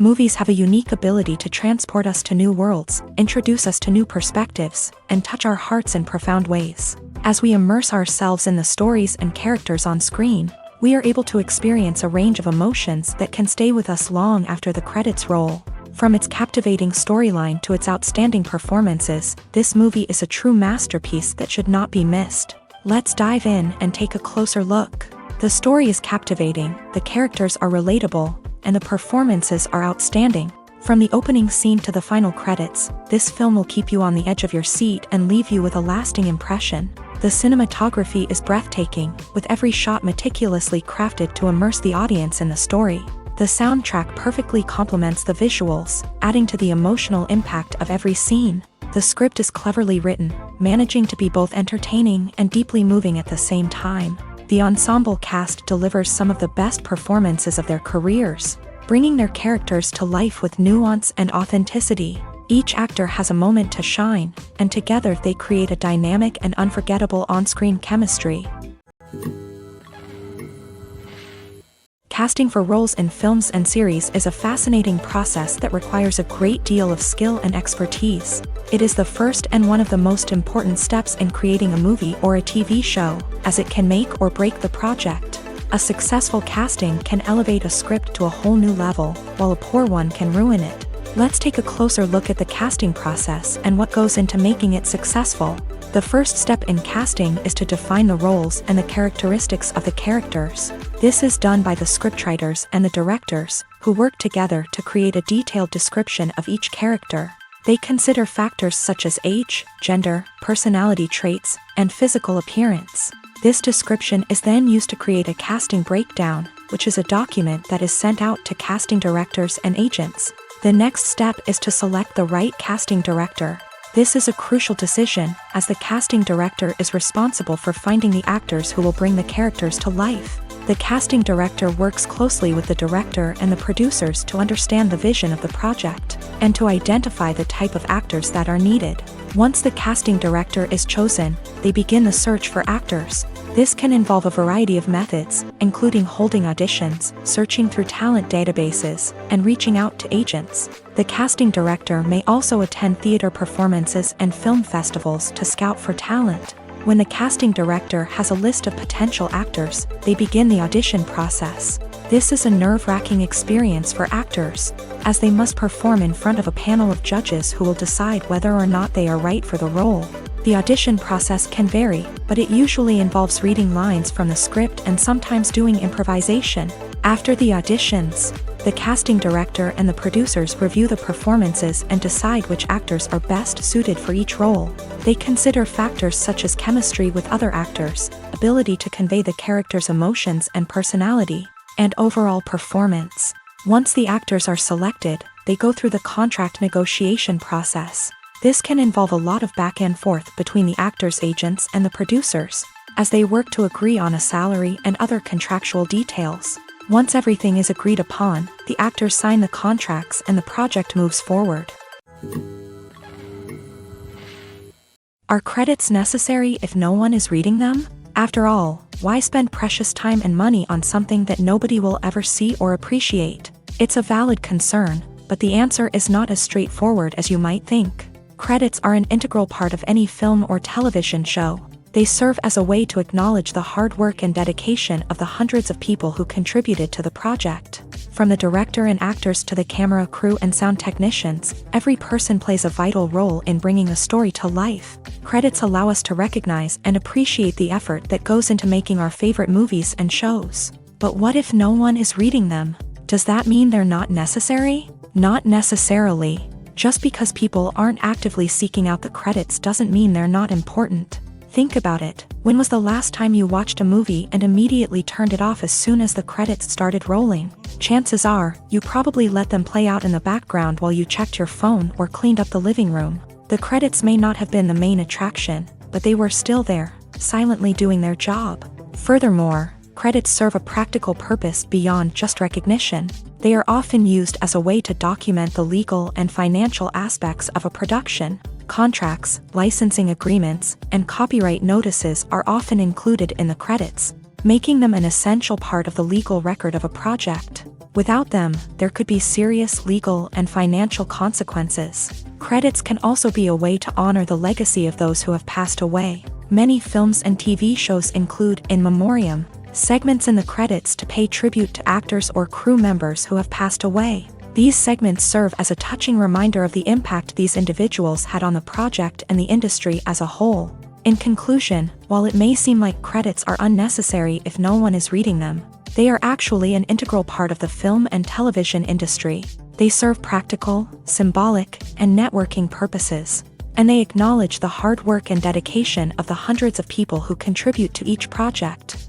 Movies have a unique ability to transport us to new worlds, introduce us to new perspectives, and touch our hearts in profound ways. As we immerse ourselves in the stories and characters on screen, we are able to experience a range of emotions that can stay with us long after the credits roll. From its captivating storyline to its outstanding performances, this movie is a true masterpiece that should not be missed. Let's dive in and take a closer look. The story is captivating, the characters are relatable, and the performances are outstanding. From the opening scene to the final credits, this film will keep you on the edge of your seat and leave you with a lasting impression. The cinematography is breathtaking, with every shot meticulously crafted to immerse the audience in the story. The soundtrack perfectly complements the visuals, adding to the emotional impact of every scene. The script is cleverly written, managing to be both entertaining and deeply moving at the same time. The ensemble cast delivers some of the best performances of their careers, bringing their characters to life with nuance and authenticity. Each actor has a moment to shine, and together they create a dynamic and unforgettable on-screen chemistry. Casting for roles in films and series is a fascinating process that requires a great deal of skill and expertise. It is the first and one of the most important steps in creating a movie or a TV show, as it can make or break the project. A successful casting can elevate a script to a whole new level, while a poor one can ruin it. Let's take a closer look at the casting process and what goes into making it successful. The first step in casting is to define the roles and the characteristics of the characters. This is done by the scriptwriters and the directors, who work together to create a detailed description of each character. They consider factors such as age, gender, personality traits, and physical appearance. This description is then used to create a casting breakdown, which is a document that is sent out to casting directors and agents. The next step is to select the right casting director. This is a crucial decision, as the casting director is responsible for finding the actors who will bring the characters to life. The casting director works closely with the director and the producers to understand the vision of the project, and to identify the type of actors that are needed. Once the casting director is chosen, they begin the search for actors. This can involve a variety of methods, including holding auditions, searching through talent databases, and reaching out to agents. The casting director may also attend theater performances and film festivals to scout for talent. When the casting director has a list of potential actors, they begin the audition process. This is a nerve-wracking experience for actors, as they must perform in front of a panel of judges who will decide whether or not they are right for the role. The audition process can vary, but it usually involves reading lines from the script and sometimes doing improvisation. After the auditions, the casting director and the producers review the performances and decide which actors are best suited for each role. They consider factors such as chemistry with other actors, ability to convey the character's emotions and personality, and overall performance. Once the actors are selected, they go through the contract negotiation process. This can involve a lot of back and forth between the actors' agents and the producers, as they work to agree on a salary and other contractual details. Once everything is agreed upon, the actors sign the contracts and the project moves forward. Are credits necessary if no one is reading them? After all, why spend precious time and money on something that nobody will ever see or appreciate? It's a valid concern, but the answer is not as straightforward as you might think. Credits are an integral part of any film or television show. They serve as a way to acknowledge the hard work and dedication of the hundreds of people who contributed to the project. From the director and actors to the camera crew and sound technicians, every person plays a vital role in bringing a story to life. Credits allow us to recognize and appreciate the effort that goes into making our favorite movies and shows. But what if no one is reading them? Does that mean they're not necessary? Not necessarily. Just because people aren't actively seeking out the credits doesn't mean they're not important. Think about it. When was the last time you watched a movie and immediately turned it off as soon as the credits started rolling? Chances are, you probably let them play out in the background while you checked your phone or cleaned up the living room. The credits may not have been the main attraction, but they were still there, silently doing their job. Furthermore, credits serve a practical purpose beyond just recognition. They are often used as a way to document the legal and financial aspects of a production. Contracts, licensing agreements, and copyright notices are often included in the credits, making them an essential part of the legal record of a project. Without them, there could be serious legal and financial consequences. Credits can also be a way to honor the legacy of those who have passed away. Many films and TV shows include in memoriam segments in the credits to pay tribute to actors or crew members who have passed away. These segments serve as a touching reminder of the impact these individuals had on the project and the industry as a whole. In conclusion, while it may seem like credits are unnecessary if no one is reading them, they are actually an integral part of the film and television industry. They serve practical, symbolic, and networking purposes, and they acknowledge the hard work and dedication of the hundreds of people who contribute to each project.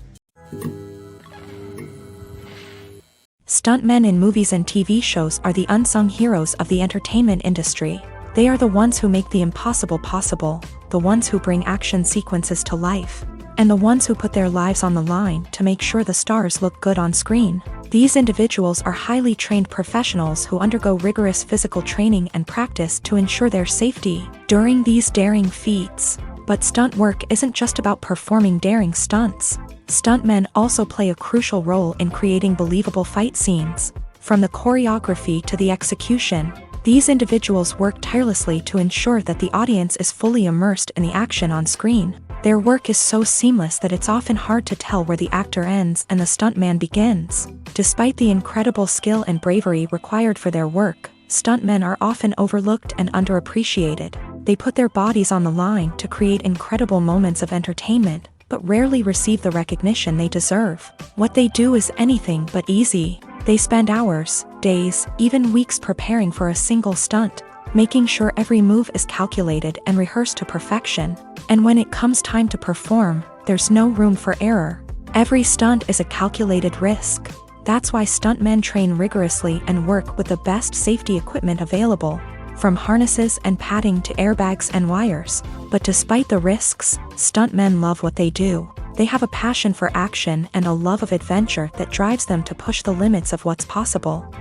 Stuntmen in movies and TV shows are the unsung heroes of the entertainment industry. They are the ones who make the impossible possible, the ones who bring action sequences to life, and the ones who put their lives on the line to make sure the stars look good on screen. These individuals are highly trained professionals who undergo rigorous physical training and practice to ensure their safety during these daring feats. But stunt work isn't just about performing daring stunts. Stuntmen also play a crucial role in creating believable fight scenes. From the choreography to the execution, these individuals work tirelessly to ensure that the audience is fully immersed in the action on screen. Their work is so seamless that it's often hard to tell where the actor ends and the stuntman begins. Despite the incredible skill and bravery required for their work, stuntmen are often overlooked and underappreciated. They put their bodies on the line to create incredible moments of entertainment, but rarely receive the recognition they deserve. What they do is anything but easy. They spend hours, days, even weeks preparing for a single stunt, making sure every move is calculated and rehearsed to perfection. And when it comes time to perform, there's no room for error. Every stunt is a calculated risk. That's why stuntmen train rigorously and work with the best safety equipment available, from harnesses and padding to airbags and wires. But despite the risks, stuntmen love what they do. They have a passion for action and a love of adventure that drives them to push the limits of what's possible.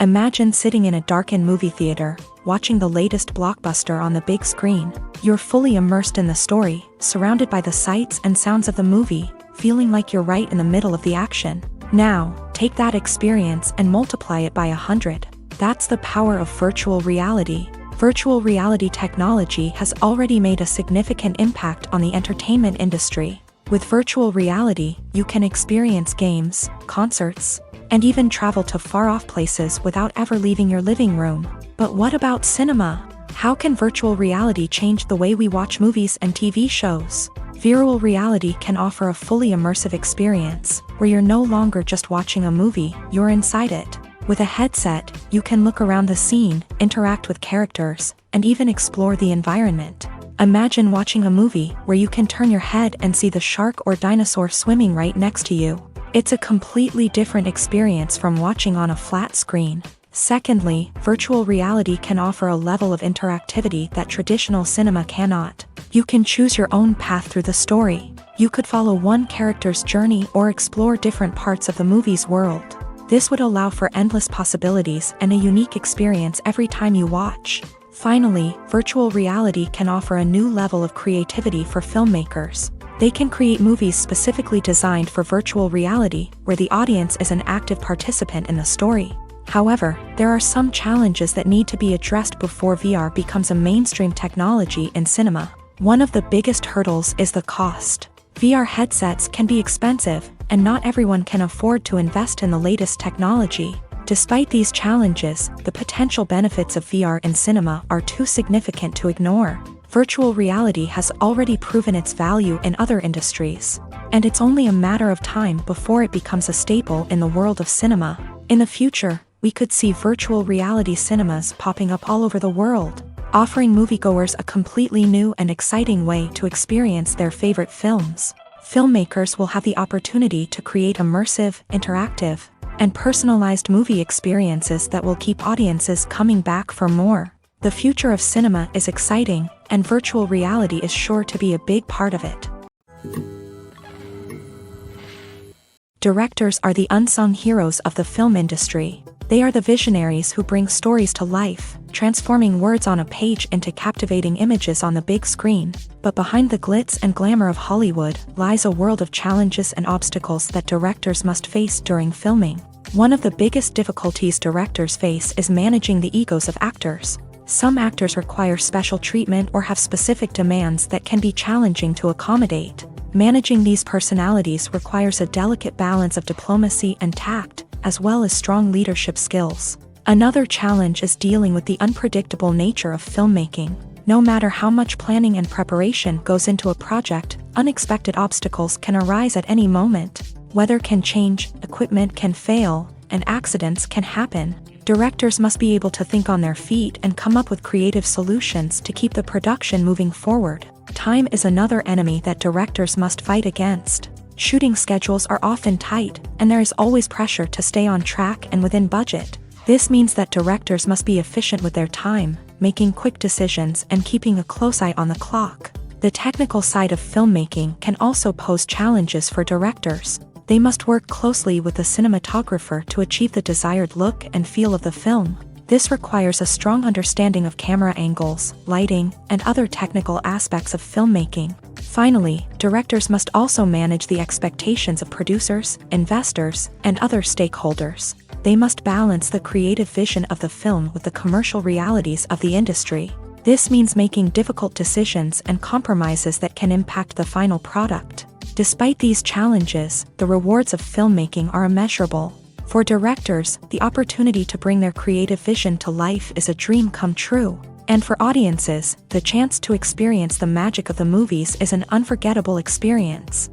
Imagine sitting in a darkened movie theater, watching the latest blockbuster on the big screen. You're fully immersed in the story, surrounded by the sights and sounds of the movie, feeling like you're right in the middle of the action. Now, take that experience and multiply it by 100. That's the power of virtual reality. Virtual reality technology has already made a significant impact on the entertainment industry. With virtual reality, you can experience games, concerts, and even travel to far-off places without ever leaving your living room. But what about cinema? How can virtual reality change the way we watch movies and TV shows? Virtual reality can offer a fully immersive experience, where you're no longer just watching a movie, you're inside it. With a headset, you can look around the scene, interact with characters, and even explore the environment. Imagine watching a movie where you can turn your head and see the shark or dinosaur swimming right next to you. It's a completely different experience from watching on a flat screen. Secondly, virtual reality can offer a level of interactivity that traditional cinema cannot. You can choose your own path through the story. You could follow one character's journey or explore different parts of the movie's world. This would allow for endless possibilities and a unique experience every time you watch. Finally, virtual reality can offer a new level of creativity for filmmakers. They can create movies specifically designed for virtual reality, where the audience is an active participant in the story. However, there are some challenges that need to be addressed before VR becomes a mainstream technology in cinema. One of the biggest hurdles is the cost. VR headsets can be expensive, and not everyone can afford to invest in the latest technology. Despite these challenges, the potential benefits of VR in cinema are too significant to ignore. Virtual reality has already proven its value in other industries, and it's only a matter of time before it becomes a staple in the world of cinema. In the future, we could see virtual reality cinemas popping up all over the world, offering moviegoers a completely new and exciting way to experience their favorite films. Filmmakers will have the opportunity to create immersive, interactive, and personalized movie experiences that will keep audiences coming back for more. The future of cinema is exciting, and virtual reality is sure to be a big part of it. Directors are the unsung heroes of the film industry. They are the visionaries who bring stories to life, transforming words on a page into captivating images on the big screen. But behind the glitz and glamour of Hollywood lies a world of challenges and obstacles that directors must face during filming. One of the biggest difficulties directors face is managing the egos of actors. Some actors require special treatment or have specific demands that can be challenging to accommodate. Managing these personalities requires a delicate balance of diplomacy and tact, as well as strong leadership skills. Another challenge is dealing with the unpredictable nature of filmmaking. No matter how much planning and preparation goes into a project, unexpected obstacles can arise at any moment. Weather can change, equipment can fail, and accidents can happen. Directors must be able to think on their feet and come up with creative solutions to keep the production moving forward. Time is another enemy that directors must fight against. Shooting schedules are often tight, and there is always pressure to stay on track and within budget. This means that directors must be efficient with their time, making quick decisions and keeping a close eye on the clock. The technical side of filmmaking can also pose challenges for directors. They must work closely with the cinematographer to achieve the desired look and feel of the film. This requires a strong understanding of camera angles, lighting, and other technical aspects of filmmaking. Finally, directors must also manage the expectations of producers, investors, and other stakeholders. They must balance the creative vision of the film with the commercial realities of the industry. This means making difficult decisions and compromises that can impact the final product. Despite these challenges, the rewards of filmmaking are immeasurable. For directors, the opportunity to bring their creative vision to life is a dream come true. And for audiences, the chance to experience the magic of the movies is an unforgettable experience.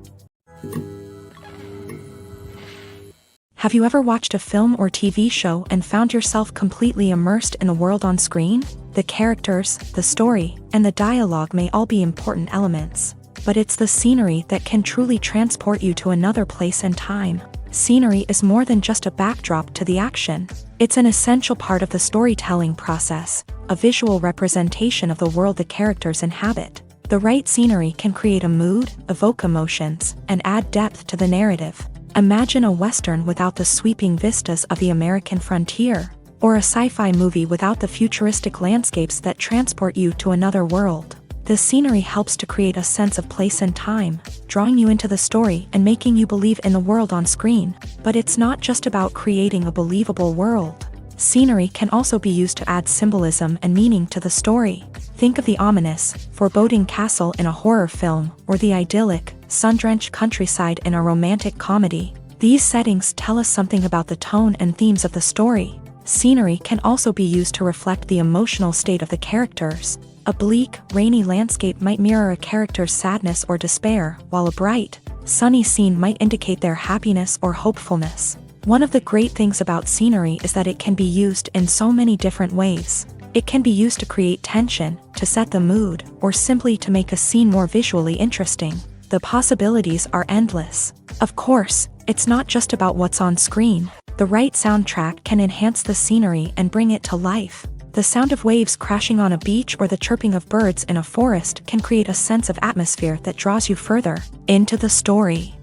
Have you ever watched a film or TV show and found yourself completely immersed in the world on screen? The characters, the story, and the dialogue may all be important elements, but it's the scenery that can truly transport you to another place and time. Scenery is more than just a backdrop to the action. It's an essential part of the storytelling process, a visual representation of the world the characters inhabit. The right scenery can create a mood, evoke emotions, and add depth to the narrative. Imagine a Western without the sweeping vistas of the American frontier, or a sci-fi movie without the futuristic landscapes that transport you to another world. The scenery helps to create a sense of place and time, drawing you into the story and making you believe in the world on screen. But it's not just about creating a believable world. Scenery can also be used to add symbolism and meaning to the story. Think of the ominous, foreboding castle in a horror film, or the idyllic, sun-drenched countryside in a romantic comedy. These settings tell us something about the tone and themes of the story. Scenery can also be used to reflect the emotional state of the characters. A bleak, rainy landscape might mirror a character's sadness or despair, while a bright, sunny scene might indicate their happiness or hopefulness. One of the great things about scenery is that it can be used in so many different ways. It can be used to create tension, to set the mood, or simply to make a scene more visually interesting. The possibilities are endless. Of course, it's not just about what's on screen. The right soundtrack can enhance the scenery and bring it to life. The sound of waves crashing on a beach or the chirping of birds in a forest can create a sense of atmosphere that draws you further into the story.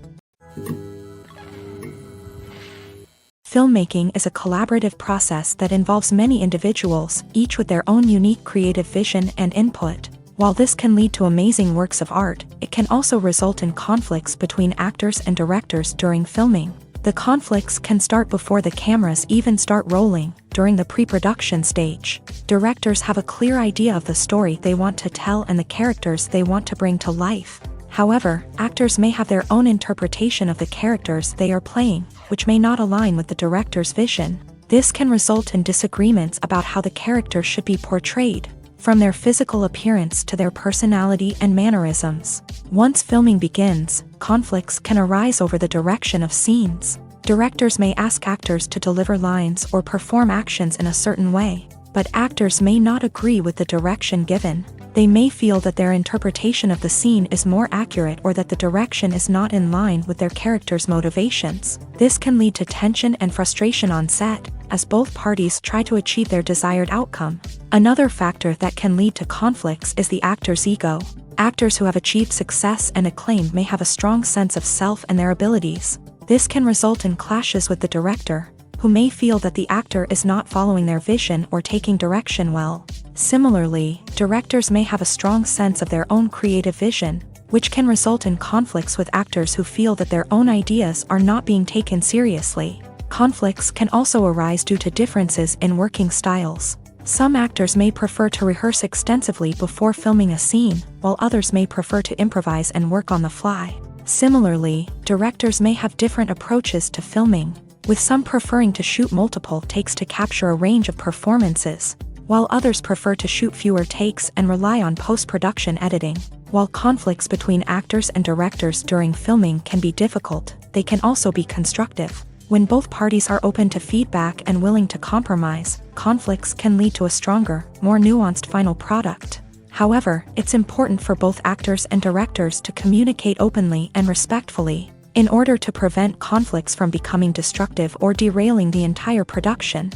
Filmmaking is a collaborative process that involves many individuals, each with their own unique creative vision and input. While this can lead to amazing works of art, it can also result in conflicts between actors and directors during filming. The conflicts can start before the cameras even start rolling, during the pre-production stage. Directors have a clear idea of the story they want to tell and the characters they want to bring to life. However, actors may have their own interpretation of the characters they are playing, which may not align with the director's vision. This can result in disagreements about how the character should be portrayed, from their physical appearance to their personality and mannerisms. Once filming begins, conflicts can arise over the direction of scenes. Directors may ask actors to deliver lines or perform actions in a certain way, but actors may not agree with the direction given. They may feel that their interpretation of the scene is more accurate or that the direction is not in line with their character's motivations. This can lead to tension and frustration on set, as both parties try to achieve their desired outcome. Another factor that can lead to conflicts is the actor's ego. Actors who have achieved success and acclaim may have a strong sense of self and their abilities. This can result in clashes with the director, who may feel that the actor is not following their vision or taking direction well. Similarly, directors may have a strong sense of their own creative vision, which can result in conflicts with actors who feel that their own ideas are not being taken seriously. Conflicts can also arise due to differences in working styles. Some actors may prefer to rehearse extensively before filming a scene, while others may prefer to improvise and work on the fly. Similarly, directors may have different approaches to filming, with some preferring to shoot multiple takes to capture a range of performances, while others prefer to shoot fewer takes and rely on post-production editing. While conflicts between actors and directors during filming can be difficult, they can also be constructive. When both parties are open to feedback and willing to compromise, conflicts can lead to a stronger, more nuanced final product. However, it's important for both actors and directors to communicate openly and respectfully, in order to prevent conflicts from becoming destructive or derailing the entire production.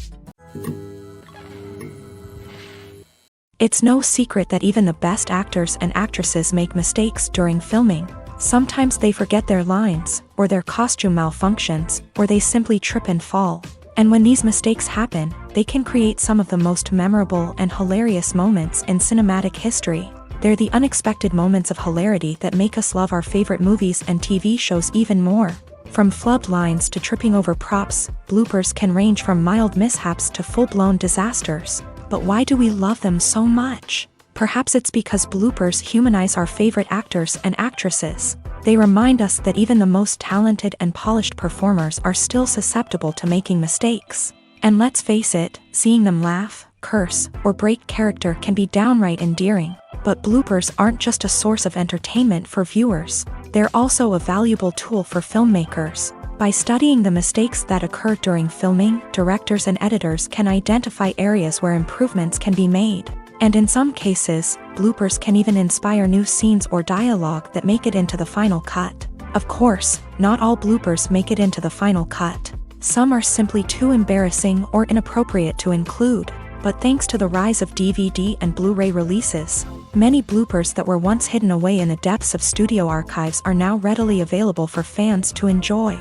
It's no secret that even the best actors and actresses make mistakes during filming. Sometimes they forget their lines, or their costume malfunctions, or they simply trip and fall. And when these mistakes happen, they can create some of the most memorable and hilarious moments in cinematic history. They're the unexpected moments of hilarity that make us love our favorite movies and TV shows even more. From flubbed lines to tripping over props, bloopers can range from mild mishaps to full-blown disasters. But why do we love them so much? Perhaps it's because bloopers humanize our favorite actors and actresses. They remind us that even the most talented and polished performers are still susceptible to making mistakes. And let's face it, seeing them laugh, curse, or break character can be downright endearing. But bloopers aren't just a source of entertainment for viewers. They're also a valuable tool for filmmakers. By studying the mistakes that occur during filming, directors and editors can identify areas where improvements can be made. And in some cases, bloopers can even inspire new scenes or dialogue that make it into the final cut. Of course, not all bloopers make it into the final cut. Some are simply too embarrassing or inappropriate to include. But thanks to the rise of DVD and Blu-ray releases, many bloopers that were once hidden away in the depths of studio archives are now readily available for fans to enjoy.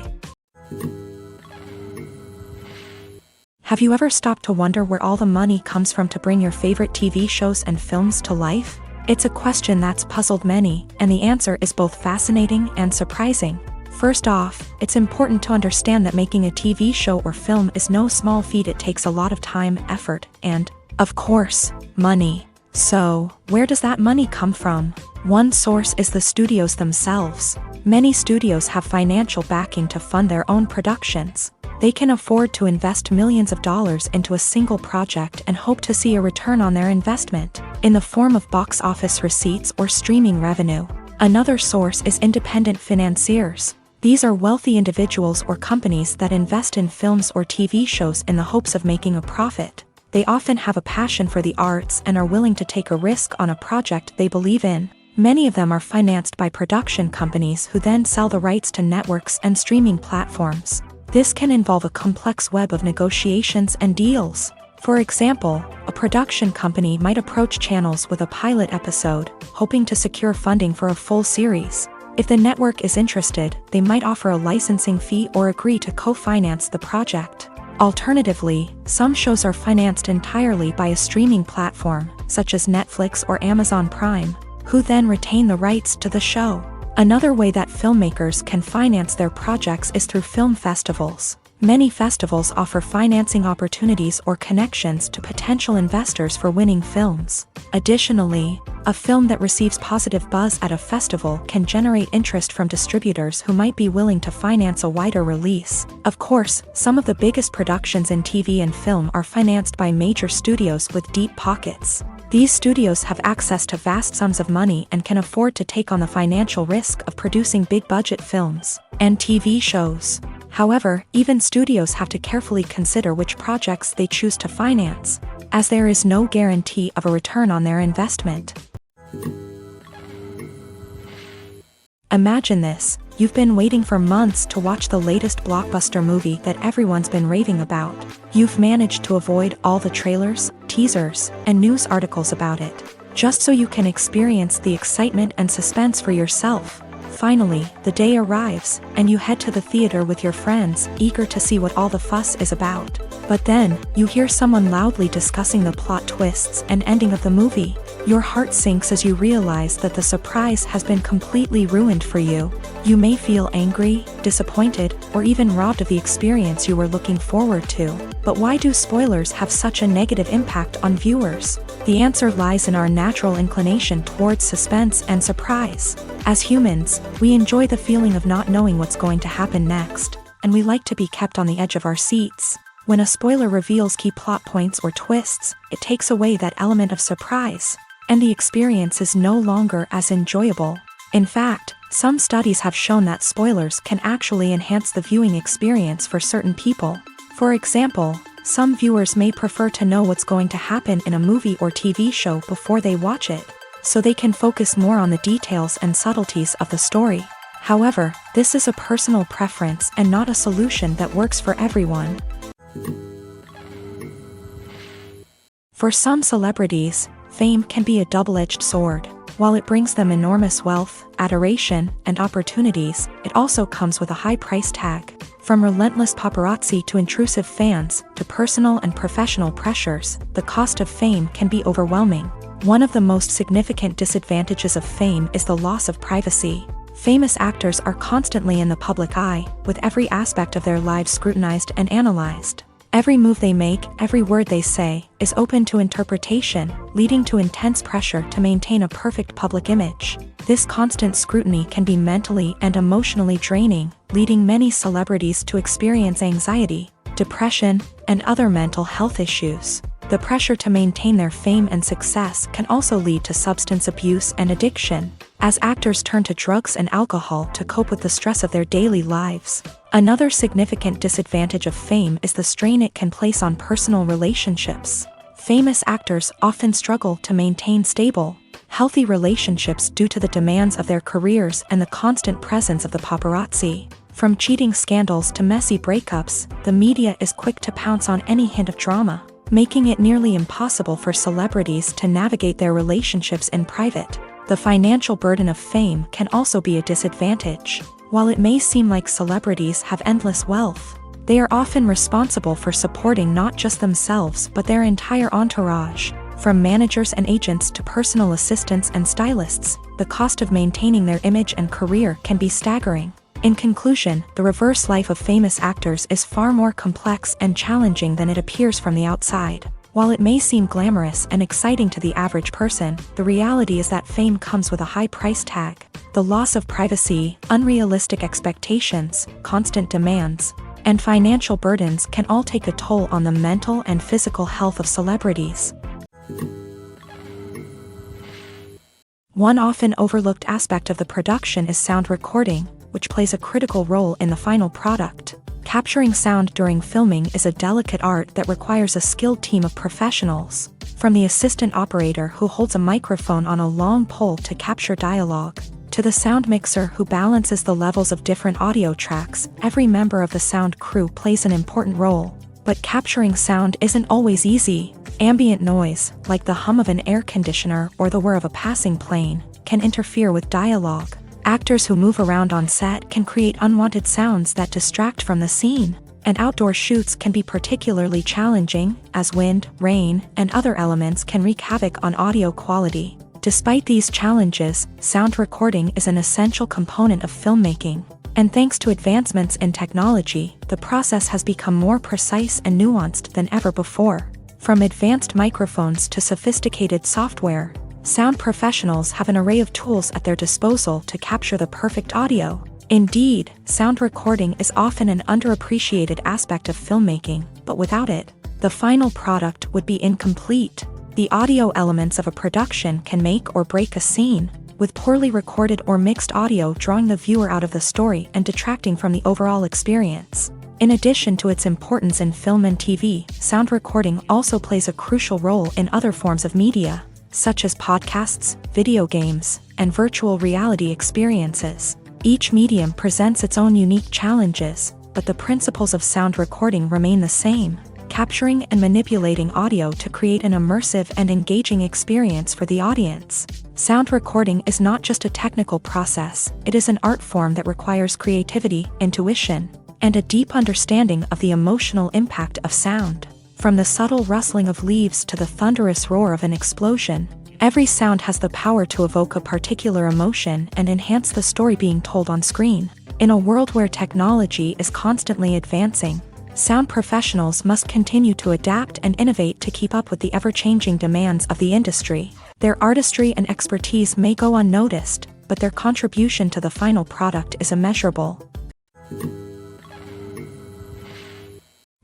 Have you ever stopped to wonder where all the money comes from to bring your favorite TV shows and films to life? It's a question that's puzzled many, and the answer is both fascinating and surprising. First off, it's important to understand that making a TV show or film is no small feat. It takes a lot of time, effort, and, of course, money. So, where does that money come from? One source is the studios themselves. Many studios have financial backing to fund their own productions. They can afford to invest millions of dollars into a single project and hope to see a return on their investment, in the form of box office receipts or streaming revenue. Another source is independent financiers. These are wealthy individuals or companies that invest in films or TV shows in the hopes of making a profit. They often have a passion for the arts and are willing to take a risk on a project they believe in. Many of them are financed by production companies who then sell the rights to networks and streaming platforms. This can involve a complex web of negotiations and deals. For example, a production company might approach channels with a pilot episode, hoping to secure funding for a full series. If the network is interested, they might offer a licensing fee or agree to co-finance the project. Alternatively, some shows are financed entirely by a streaming platform, such as Netflix or Amazon Prime, who then retain the rights to the show. Another way that filmmakers can finance their projects is through film festivals. Many festivals offer financing opportunities or connections to potential investors for winning films. Additionally, a film that receives positive buzz at a festival can generate interest from distributors who might be willing to finance a wider release. Of course, some of the biggest productions in TV and film are financed by major studios with deep pockets. These studios have access to vast sums of money and can afford to take on the financial risk of producing big-budget films and TV shows. However, even studios have to carefully consider which projects they choose to finance, as there is no guarantee of a return on their investment. Imagine this: you've been waiting for months to watch the latest blockbuster movie that everyone's been raving about. You've managed to avoid all the trailers, teasers, and news articles about it, just so you can experience the excitement and suspense for yourself. Finally, the day arrives, and you head to the theater with your friends, eager to see what all the fuss is about. But then, you hear someone loudly discussing the plot twists and ending of the movie. Your heart sinks as you realize that the surprise has been completely ruined for you. You may feel angry, disappointed, or even robbed of the experience you were looking forward to. But why do spoilers have such a negative impact on viewers? The answer lies in our natural inclination towards suspense and surprise. As humans, we enjoy the feeling of not knowing what's going to happen next, and we like to be kept on the edge of our seats. When a spoiler reveals key plot points or twists, it takes away that element of surprise, and the experience is no longer as enjoyable. In fact, some studies have shown that spoilers can actually enhance the viewing experience for certain people. For example, some viewers may prefer to know what's going to happen in a movie or TV show before they watch it, so they can focus more on the details and subtleties of the story. However, this is a personal preference and not a solution that works for everyone. For some celebrities, fame can be a double-edged sword. While it brings them enormous wealth, adoration, and opportunities, it also comes with a high price tag. From relentless paparazzi to intrusive fans, to personal and professional pressures, the cost of fame can be overwhelming. One of the most significant disadvantages of fame is the loss of privacy. Famous actors are constantly in the public eye, with every aspect of their lives scrutinized and analyzed. Every move they make, every word they say, is open to interpretation, leading to intense pressure to maintain a perfect public image. This constant scrutiny can be mentally and emotionally draining, leading many celebrities to experience anxiety, depression, and other mental health issues. The pressure to maintain their fame and success can also lead to substance abuse and addiction, as actors turn to drugs and alcohol to cope with the stress of their daily lives. Another significant disadvantage of fame is the strain it can place on personal relationships. Famous actors often struggle to maintain stable, healthy relationships due to the demands of their careers and the constant presence of the paparazzi. From cheating scandals to messy breakups, the media is quick to pounce on any hint of drama, making it nearly impossible for celebrities to navigate their relationships in private. The financial burden of fame can also be a disadvantage. While it may seem like celebrities have endless wealth, they are often responsible for supporting not just themselves but their entire entourage. From managers and agents to personal assistants and stylists, the cost of maintaining their image and career can be staggering. In conclusion, the reverse life of famous actors is far more complex and challenging than it appears from the outside. While it may seem glamorous and exciting to the average person, the reality is that fame comes with a high price tag. The loss of privacy, unrealistic expectations, constant demands, and financial burdens can all take a toll on the mental and physical health of celebrities. One often overlooked aspect of the production is sound recording, which plays a critical role in the final product. Capturing sound during filming is a delicate art that requires a skilled team of professionals. From the assistant operator who holds a microphone on a long pole to capture dialogue, to the sound mixer who balances the levels of different audio tracks, every member of the sound crew plays an important role. But capturing sound isn't always easy. Ambient noise, like the hum of an air conditioner or the whir of a passing plane, can interfere with dialogue. Actors who move around on set can create unwanted sounds that distract from the scene, and outdoor shoots can be particularly challenging, as wind, rain, and other elements can wreak havoc on audio quality. Despite these challenges, sound recording is an essential component of filmmaking. And thanks to advancements in technology, the process has become more precise and nuanced than ever before. From advanced microphones to sophisticated software, sound professionals have an array of tools at their disposal to capture the perfect audio. Indeed, sound recording is often an underappreciated aspect of filmmaking, but without it, the final product would be incomplete. The audio elements of a production can make or break a scene, with poorly recorded or mixed audio drawing the viewer out of the story and detracting from the overall experience. In addition to its importance in film and TV, sound recording also plays a crucial role in other forms of media, such as podcasts, video games, and virtual reality experiences. Each medium presents its own unique challenges, but the principles of sound recording remain the same, capturing and manipulating audio to create an immersive and engaging experience for the audience. Sound recording is not just a technical process, it is an art form that requires creativity, intuition, and a deep understanding of the emotional impact of sound. From the subtle rustling of leaves to the thunderous roar of an explosion, every sound has the power to evoke a particular emotion and enhance the story being told on screen. In a world where technology is constantly advancing, sound professionals must continue to adapt and innovate to keep up with the ever-changing demands of the industry. Their artistry and expertise may go unnoticed, but their contribution to the final product is immeasurable.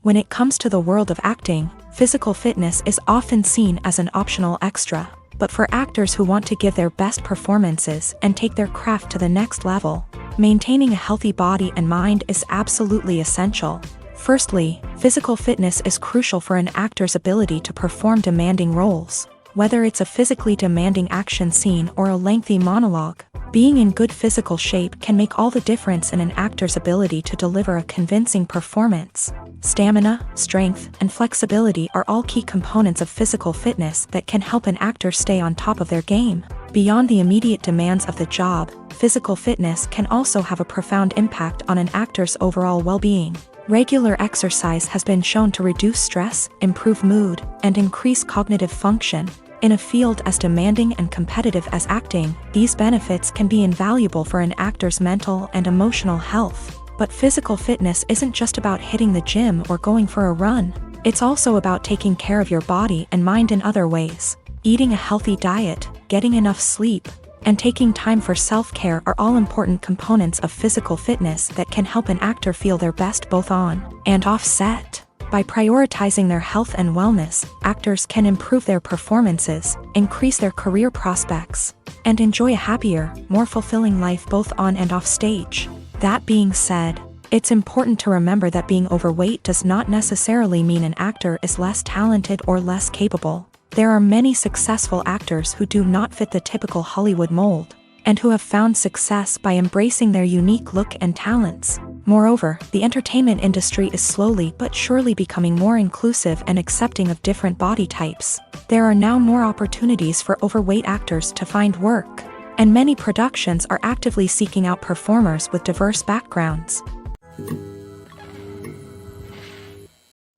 When it comes to the world of acting, physical fitness is often seen as an optional extra. But for actors who want to give their best performances and take their craft to the next level, maintaining a healthy body and mind is absolutely essential. Firstly, physical fitness is crucial for an actor's ability to perform demanding roles. Whether it's a physically demanding action scene or a lengthy monologue, being in good physical shape can make all the difference in an actor's ability to deliver a convincing performance. Stamina, strength, and flexibility are all key components of physical fitness that can help an actor stay on top of their game. Beyond the immediate demands of the job, physical fitness can also have a profound impact on an actor's overall well-being. Regular exercise has been shown to reduce stress, improve mood, and increase cognitive function. In a field as demanding and competitive as acting, these benefits can be invaluable for an actor's mental and emotional health. But physical fitness isn't just about hitting the gym or going for a run. It's also about taking care of your body and mind in other ways. Eating a healthy diet, getting enough sleep, and taking time for self-care are all important components of physical fitness that can help an actor feel their best both on and off set. By prioritizing their health and wellness, actors can improve their performances, increase their career prospects, and enjoy a happier, more fulfilling life both on and off stage. That being said, it's important to remember that being overweight does not necessarily mean an actor is less talented or less capable. There are many successful actors who do not fit the typical Hollywood mold, and who have found success by embracing their unique look and talents. Moreover, the entertainment industry is slowly but surely becoming more inclusive and accepting of different body types. There are now more opportunities for overweight actors to find work, and many productions are actively seeking out performers with diverse backgrounds.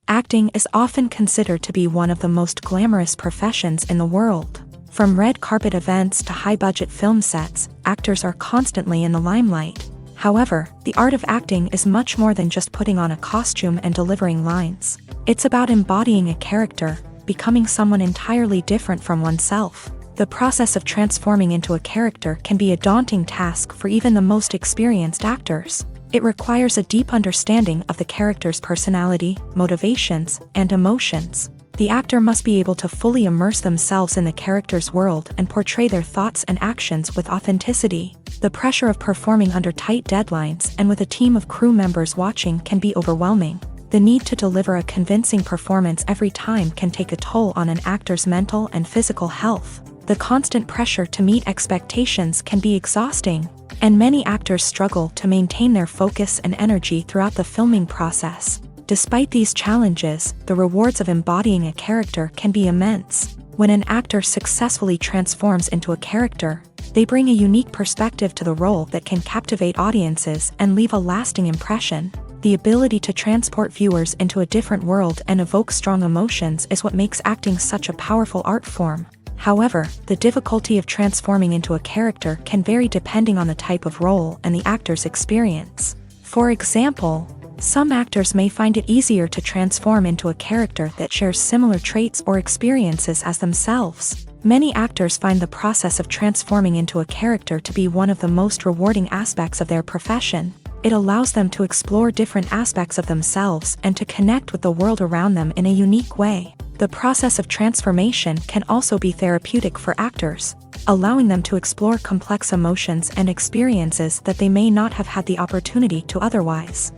Acting is often considered to be one of the most glamorous professions in the world. From red carpet events to high-budget film sets, actors are constantly in the limelight. However, the art of acting is much more than just putting on a costume and delivering lines. It's about embodying a character, becoming someone entirely different from oneself. The process of transforming into a character can be a daunting task for even the most experienced actors. It requires a deep understanding of the character's personality, motivations, and emotions. The actor must be able to fully immerse themselves in the character's world and portray their thoughts and actions with authenticity. The pressure of performing under tight deadlines and with a team of crew members watching can be overwhelming. The need to deliver a convincing performance every time can take a toll on an actor's mental and physical health. The constant pressure to meet expectations can be exhausting, and many actors struggle to maintain their focus and energy throughout the filming process. Despite these challenges, the rewards of embodying a character can be immense. When an actor successfully transforms into a character, they bring a unique perspective to the role that can captivate audiences and leave a lasting impression. The ability to transport viewers into a different world and evoke strong emotions is what makes acting such a powerful art form. However, the difficulty of transforming into a character can vary depending on the type of role and the actor's experience. For example, some actors may find it easier to transform into a character that shares similar traits or experiences as themselves. Many actors find the process of transforming into a character to be one of the most rewarding aspects of their profession. It allows them to explore different aspects of themselves and to connect with the world around them in a unique way. The process of transformation can also be therapeutic for actors, allowing them to explore complex emotions and experiences that they may not have had the opportunity to otherwise.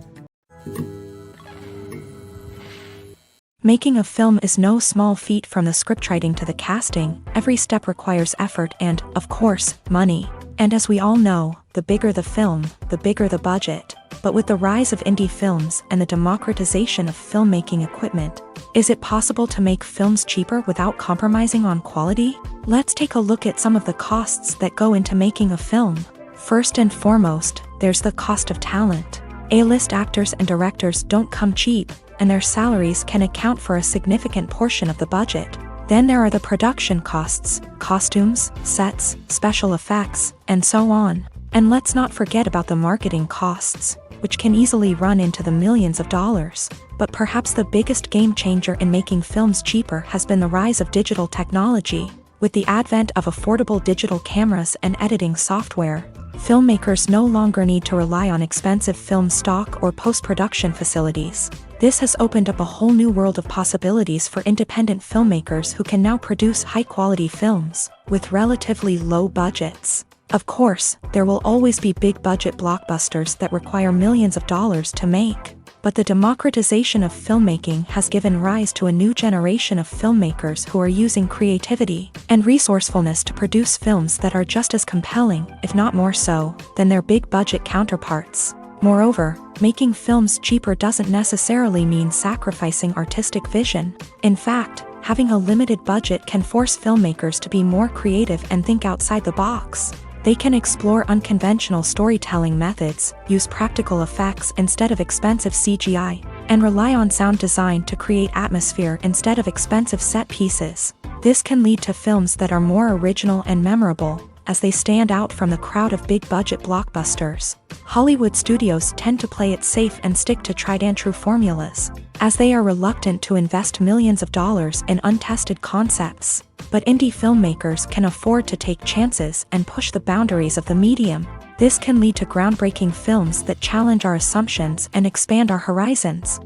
Making a film is no small feat. From the scriptwriting to the casting, every step requires effort and, of course, money. And as we all know, the bigger the film, the bigger the budget. But with the rise of indie films and the democratization of filmmaking equipment, is it possible to make films cheaper without compromising on quality? Let's take a look at some of the costs that go into making a film. First and foremost, there's the cost of talent. A-list actors and directors don't come cheap, and their salaries can account for a significant portion of the budget. Then there are the production costs, costumes, sets, special effects, and so on. And let's not forget about the marketing costs, which can easily run into the millions of dollars. But perhaps the biggest game changer in making films cheaper has been the rise of digital technology. With the advent of affordable digital cameras and editing software, filmmakers no longer need to rely on expensive film stock or post-production facilities. This has opened up a whole new world of possibilities for independent filmmakers who can now produce high-quality films with relatively low budgets. Of course, there will always be big-budget blockbusters that require millions of dollars to make. But the democratization of filmmaking has given rise to a new generation of filmmakers who are using creativity and resourcefulness to produce films that are just as compelling, if not more so, than their big-budget counterparts. Moreover, making films cheaper doesn't necessarily mean sacrificing artistic vision. In fact, having a limited budget can force filmmakers to be more creative and think outside the box. They can explore unconventional storytelling methods, use practical effects instead of expensive CGI, and rely on sound design to create atmosphere instead of expensive set pieces. This can lead to films that are more original and memorable, as they stand out from the crowd of big-budget blockbusters. Hollywood studios tend to play it safe and stick to tried-and-true formulas, as they are reluctant to invest millions of dollars in untested concepts. But indie filmmakers can afford to take chances and push the boundaries of the medium. This can lead to groundbreaking films that challenge our assumptions and expand our horizons.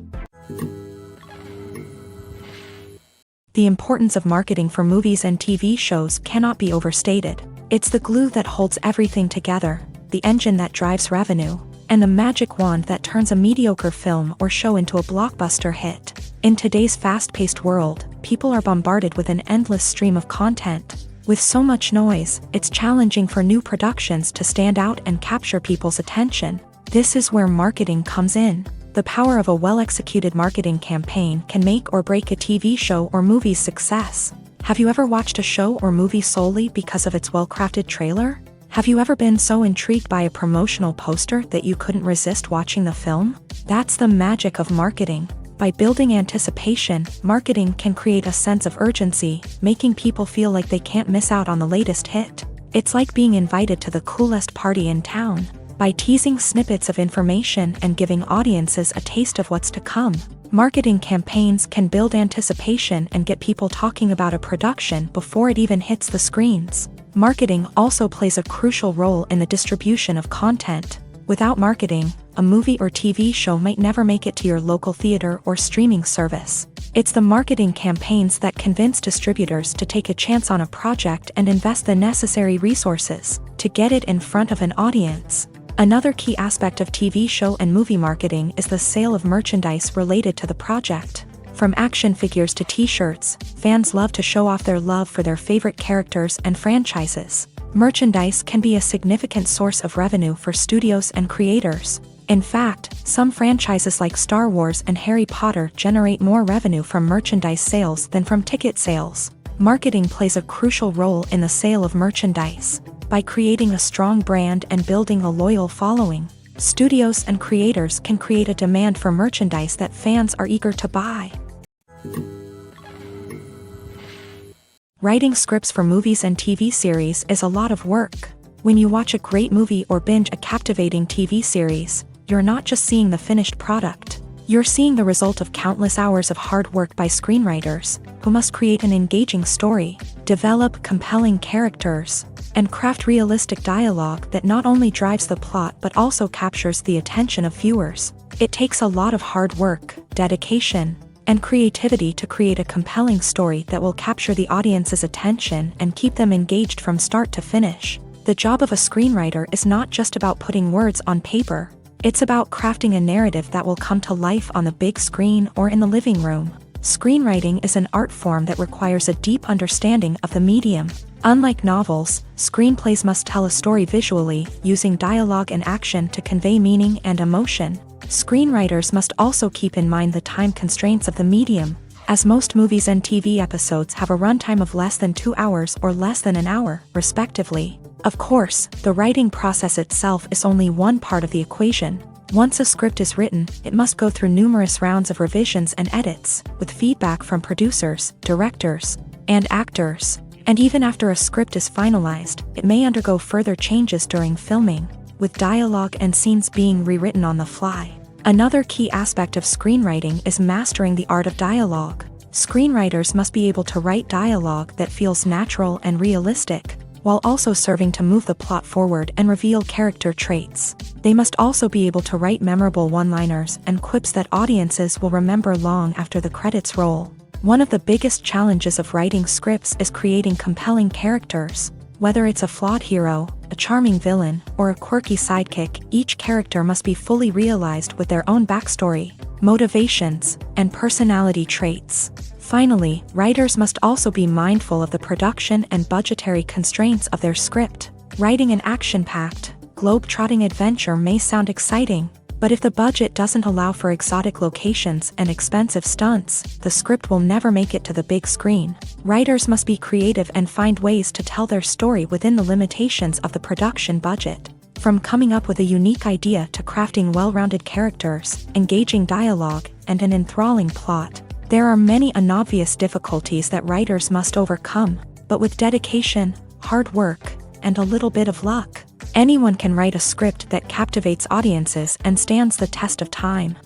The importance of marketing for movies and TV shows cannot be overstated. It's the glue that holds everything together, the engine that drives revenue, and the magic wand that turns a mediocre film or show into a blockbuster hit. In today's fast-paced world, people are bombarded with an endless stream of content. With so much noise, it's challenging for new productions to stand out and capture people's attention. This is where marketing comes in. The power of a well-executed marketing campaign can make or break a TV show or movie's success. Have you ever watched a show or movie solely because of its well-crafted trailer? Have you ever been so intrigued by a promotional poster that you couldn't resist watching the film? That's the magic of marketing. By building anticipation, marketing can create a sense of urgency, making people feel like they can't miss out on the latest hit. It's like being invited to the coolest party in town. By teasing snippets of information and giving audiences a taste of what's to come, marketing campaigns can build anticipation and get people talking about a production before it even hits the screens. Marketing also plays a crucial role in the distribution of content. Without marketing, a movie or TV show might never make it to your local theater or streaming service. It's the marketing campaigns that convince distributors to take a chance on a project and invest the necessary resources to get it in front of an audience. Another key aspect of TV show and movie marketing is the sale of merchandise related to the project. From action figures to t-shirts, fans love to show off their love for their favorite characters and franchises. Merchandise can be a significant source of revenue for studios and creators. In fact, some franchises like Star Wars and Harry Potter generate more revenue from merchandise sales than from ticket sales. Marketing plays a crucial role in the sale of merchandise. By creating a strong brand and building a loyal following, studios and creators can create a demand for merchandise that fans are eager to buy. Writing scripts for movies and TV series is a lot of work. When you watch a great movie or binge a captivating TV series, you're not just seeing the finished product. You're seeing the result of countless hours of hard work by screenwriters, who must create an engaging story, develop compelling characters, and craft realistic dialogue that not only drives the plot but also captures the attention of viewers. It takes a lot of hard work, dedication, and creativity to create a compelling story that will capture the audience's attention and keep them engaged from start to finish. The job of a screenwriter is not just about putting words on paper. It's about crafting a narrative that will come to life on the big screen or in the living room. Screenwriting is an art form that requires a deep understanding of the medium. Unlike novels, screenplays must tell a story visually, using dialogue and action to convey meaning and emotion. Screenwriters must also keep in mind the time constraints of the medium, as most movies and TV episodes have a runtime of less than 2 hours or less than an hour, respectively. Of course, the writing process itself is only one part of the equation. Once a script is written, it must go through numerous rounds of revisions and edits, with feedback from producers, directors, and actors. And even after a script is finalized, it may undergo further changes during filming, with dialogue and scenes being rewritten on the fly. Another key aspect of screenwriting is mastering the art of dialogue. Screenwriters must be able to write dialogue that feels natural and realistic, while also serving to move the plot forward and reveal character traits. They must also be able to write memorable one-liners and quips that audiences will remember long after the credits roll. One of the biggest challenges of writing scripts is creating compelling characters. Whether it's a flawed hero, a charming villain, or a quirky sidekick, each character must be fully realized with their own backstory, motivations, and personality traits. Finally, writers must also be mindful of the production and budgetary constraints of their script. Writing an action-packed, globe-trotting adventure may sound exciting, but if the budget doesn't allow for exotic locations and expensive stunts, the script will never make it to the big screen. Writers must be creative and find ways to tell their story within the limitations of the production budget. From coming up with a unique idea to crafting well-rounded characters, engaging dialogue, and an enthralling plot, there are many unobvious difficulties that writers must overcome, but with dedication, hard work, and a little bit of luck, anyone can write a script that captivates audiences and stands the test of time.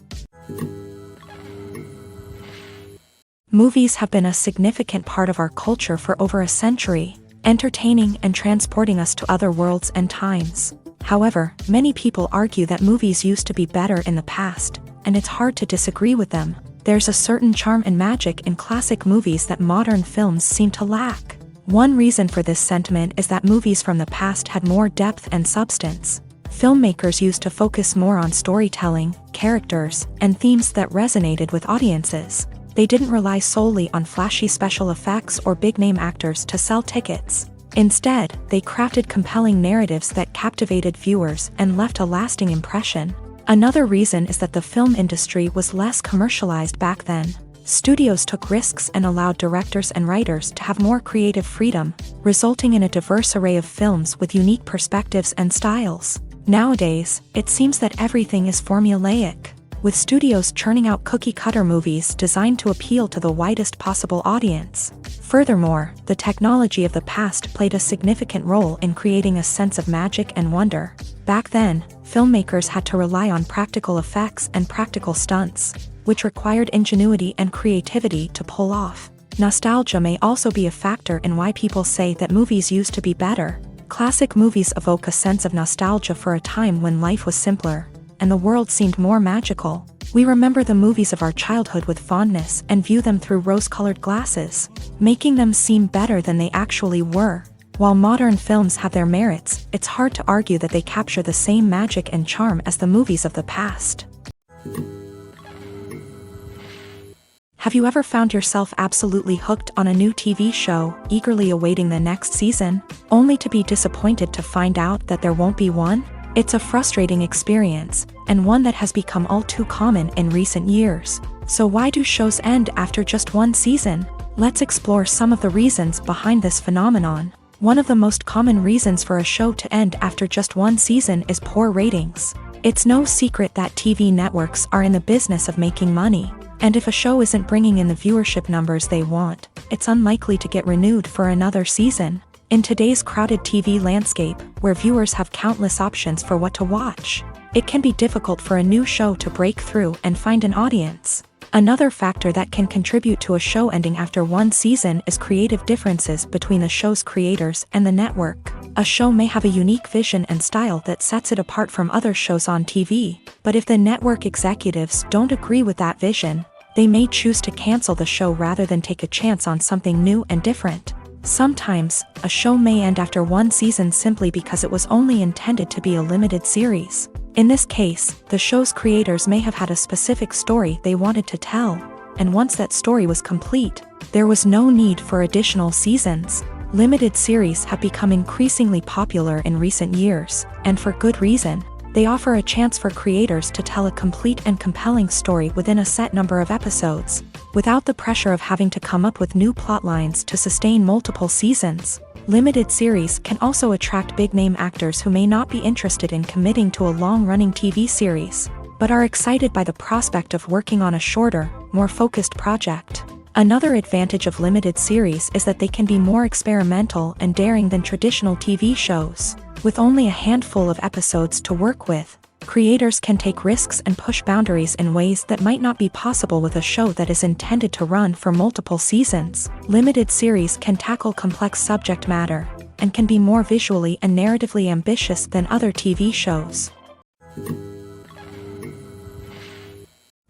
Movies have been a significant part of our culture for over a century, entertaining and transporting us to other worlds and times. However, many people argue that movies used to be better in the past, and it's hard to disagree with them. There's a certain charm and magic in classic movies that modern films seem to lack. One reason for this sentiment is that movies from the past had more depth and substance. Filmmakers used to focus more on storytelling, characters, and themes that resonated with audiences. They didn't rely solely on flashy special effects or big-name actors to sell tickets. Instead, they crafted compelling narratives that captivated viewers and left a lasting impression. Another reason is that the film industry was less commercialized back then. Studios took risks and allowed directors and writers to have more creative freedom, resulting in a diverse array of films with unique perspectives and styles. Nowadays, it seems that everything is formulaic, with studios churning out cookie-cutter movies designed to appeal to the widest possible audience. Furthermore, the technology of the past played a significant role in creating a sense of magic and wonder. Back then, filmmakers had to rely on practical effects and practical stunts, which required ingenuity and creativity to pull off. Nostalgia may also be a factor in why people say that movies used to be better. Classic movies evoke a sense of nostalgia for a time when life was simpler, and the world seemed more magical. We remember the movies of our childhood with fondness and view them through rose-colored glasses, making them seem better than they actually were. While modern films have their merits, it's hard to argue that they capture the same magic and charm as the movies of the past. Have you ever found yourself absolutely hooked on a new TV show, eagerly awaiting the next season, only to be disappointed to find out that there won't be one? It's a frustrating experience, and one that has become all too common in recent years. So why do shows end after just one season? Let's explore some of the reasons behind this phenomenon. One of the most common reasons for a show to end after just one season is poor ratings. It's no secret that TV networks are in the business of making money. And if a show isn't bringing in the viewership numbers they want, it's unlikely to get renewed for another season. In today's crowded TV landscape, where viewers have countless options for what to watch, it can be difficult for a new show to break through and find an audience. Another factor that can contribute to a show ending after one season is creative differences between the show's creators and the network. A show may have a unique vision and style that sets it apart from other shows on TV, but if the network executives don't agree with that vision, they may choose to cancel the show rather than take a chance on something new and different. Sometimes, a show may end after one season simply because it was only intended to be a limited series. In this case, the show's creators may have had a specific story they wanted to tell, and once that story was complete, there was no need for additional seasons. Limited series have become increasingly popular in recent years, and for good reason. They offer a chance for creators to tell a complete and compelling story within a set number of episodes, without the pressure of having to come up with new plotlines to sustain multiple seasons. Limited series can also attract big-name actors who may not be interested in committing to a long-running TV series, but are excited by the prospect of working on a shorter, more focused project. Another advantage of limited series is that they can be more experimental and daring than traditional TV shows. With only a handful of episodes to work with, creators can take risks and push boundaries in ways that might not be possible with a show that is intended to run for multiple seasons. Limited series can tackle complex subject matter, and can be more visually and narratively ambitious than other TV shows.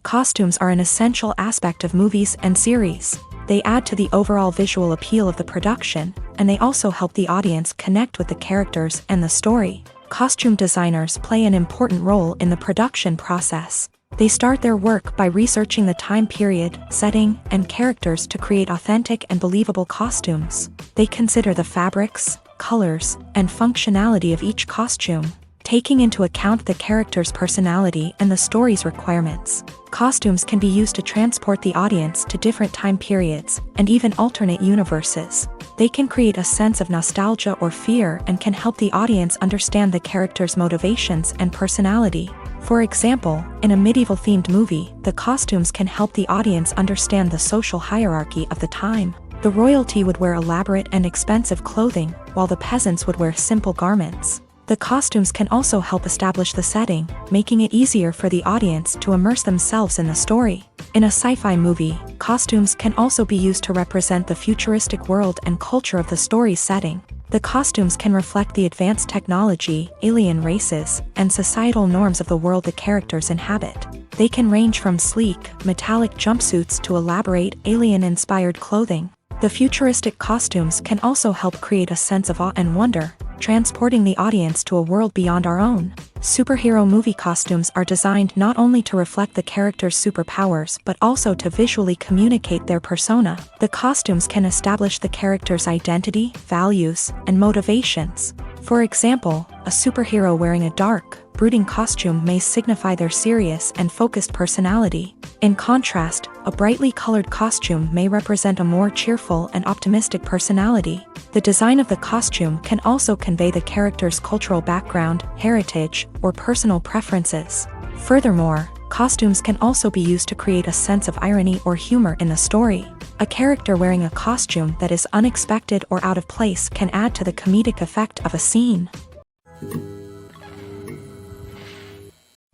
Costumes are an essential aspect of movies and series. They add to the overall visual appeal of the production, and they also help the audience connect with the characters and the story. Costume designers play an important role in the production process. They start their work by researching the time period, setting, and characters to create authentic and believable costumes. They consider the fabrics, colors, and functionality of each costume, taking into account the character's personality and the story's requirements. Costumes can be used to transport the audience to different time periods, and even alternate universes. They can create a sense of nostalgia or fear and can help the audience understand the character's motivations and personality. For example, in a medieval-themed movie, the costumes can help the audience understand the social hierarchy of the time. The royalty would wear elaborate and expensive clothing, while the peasants would wear simple garments. The costumes can also help establish the setting, making it easier for the audience to immerse themselves in the story. In a sci-fi movie, costumes can also be used to represent the futuristic world and culture of the story's setting. The costumes can reflect the advanced technology, alien races, and societal norms of the world the characters inhabit. They can range from sleek, metallic jumpsuits to elaborate, alien-inspired clothing. The futuristic costumes can also help create a sense of awe and wonder, transporting the audience to a world beyond our own. Superhero movie costumes are designed not only to reflect the character's superpowers but also to visually communicate their persona. The costumes can establish the character's identity, values, and motivations. For example, a superhero wearing a dark, brooding costume may signify their serious and focused personality. In contrast, a brightly colored costume may represent a more cheerful and optimistic personality. The design of the costume can also convey the character's cultural background, heritage, or personal preferences. Furthermore, costumes can also be used to create a sense of irony or humor in the story. A character wearing a costume that is unexpected or out of place can add to the comedic effect of a scene.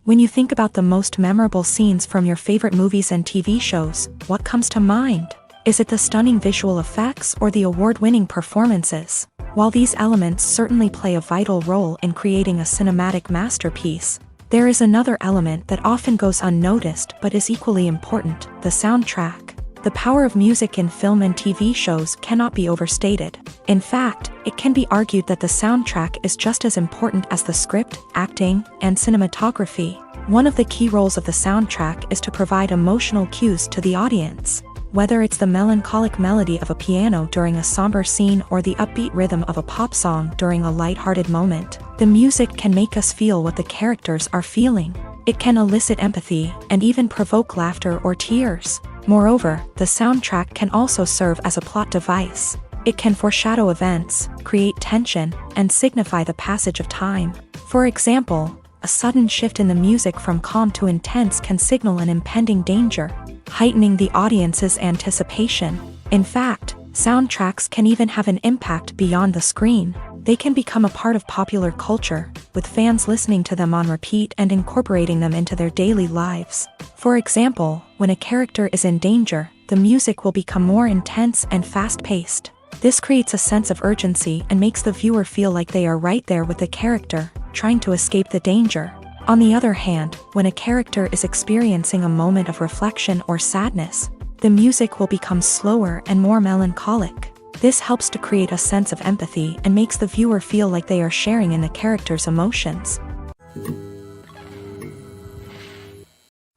When you think about the most memorable scenes from your favorite movies and TV shows, what comes to mind? Is it the stunning visual effects or the award-winning performances? While these elements certainly play a vital role in creating a cinematic masterpiece, there is another element that often goes unnoticed but is equally important: the soundtrack. The power of music in film and TV shows cannot be overstated. In fact, it can be argued that the soundtrack is just as important as the script, acting, and cinematography. One of the key roles of the soundtrack is to provide emotional cues to the audience. Whether it's the melancholic melody of a piano during a somber scene or the upbeat rhythm of a pop song during a lighthearted moment, the music can make us feel what the characters are feeling. It can elicit empathy and even provoke laughter or tears. Moreover, the soundtrack can also serve as a plot device. It can foreshadow events, create tension, and signify the passage of time. For example, a sudden shift in the music from calm to intense can signal an impending danger. heightening the audience's anticipation. In fact, soundtracks can even have an impact beyond the screen. They can become a part of popular culture, with fans listening to them on repeat and incorporating them into their daily lives. For example, when a character is in danger, the music will become more intense and fast-paced. This creates a sense of urgency and makes the viewer feel like they are right there with the character, trying to escape the danger. On the other hand, when a character is experiencing a moment of reflection or sadness, the music will become slower and more melancholic. This helps to create a sense of empathy and makes the viewer feel like they are sharing in the character's emotions.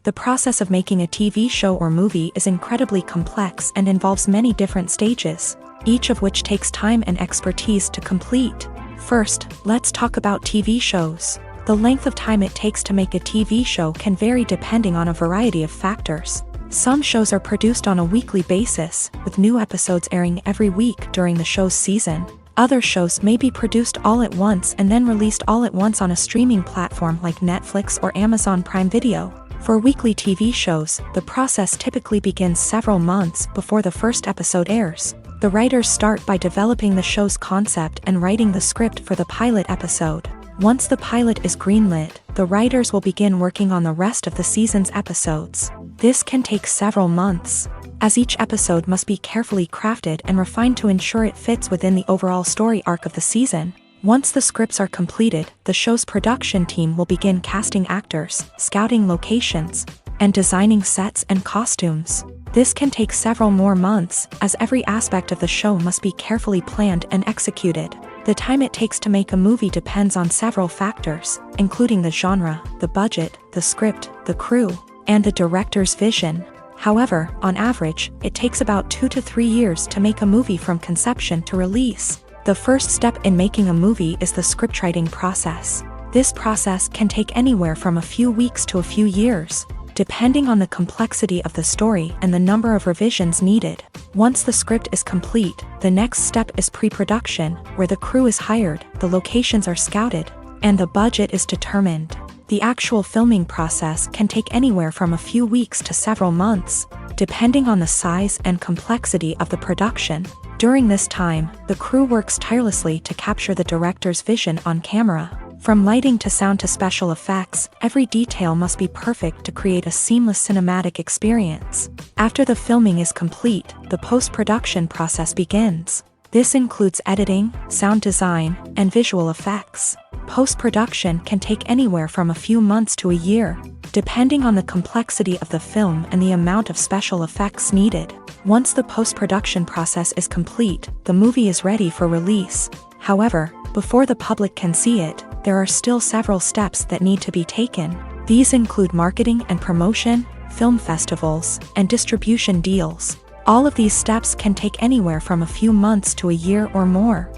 The process of making a TV show or movie is incredibly complex and involves many different stages, each of which takes time and expertise to complete. First, let's talk about TV shows. The length of time it takes to make a TV show can vary depending on a variety of factors. Some shows are produced on a weekly basis, with new episodes airing every week during the show's season. Other shows may be produced all at once and then released all at once on a streaming platform like Netflix or Amazon Prime Video. For weekly TV shows, the process typically begins several months before the first episode airs. The writers start by developing the show's concept and writing the script for the pilot episode. Once the pilot is greenlit, the writers will begin working on the rest of the season's episodes. This can take several months, as each episode must be carefully crafted and refined to ensure it fits within the overall story arc of the season. Once the scripts are completed, the show's production team will begin casting actors, scouting locations, and designing sets and costumes. This can take several more months, as every aspect of the show must be carefully planned and executed. The time it takes to make a movie depends on several factors, including the genre, the budget, the script, the crew, and the director's vision. However, on average, it takes about 2 to 3 years to make a movie from conception to release. The first step in making a movie is the scriptwriting process. This process can take anywhere from a few weeks to a few years, depending on the complexity of the story and the number of revisions needed. Once the script is complete, the next step is pre-production, where the crew is hired, the locations are scouted, and the budget is determined. The actual filming process can take anywhere from a few weeks to several months, depending on the size and complexity of the production. During this time, the crew works tirelessly to capture the director's vision on camera. From lighting to sound to special effects, every detail must be perfect to create a seamless cinematic experience. After the filming is complete, the post-production process begins. This includes editing, sound design, and visual effects. Post-production can take anywhere from a few months to a year, depending on the complexity of the film and the amount of special effects needed. Once the post-production process is complete, the movie is ready for release. However, before the public can see it, there are still several steps that need to be taken. These include marketing and promotion, film festivals, and distribution deals. All of these steps can take anywhere from a few months to a year or more.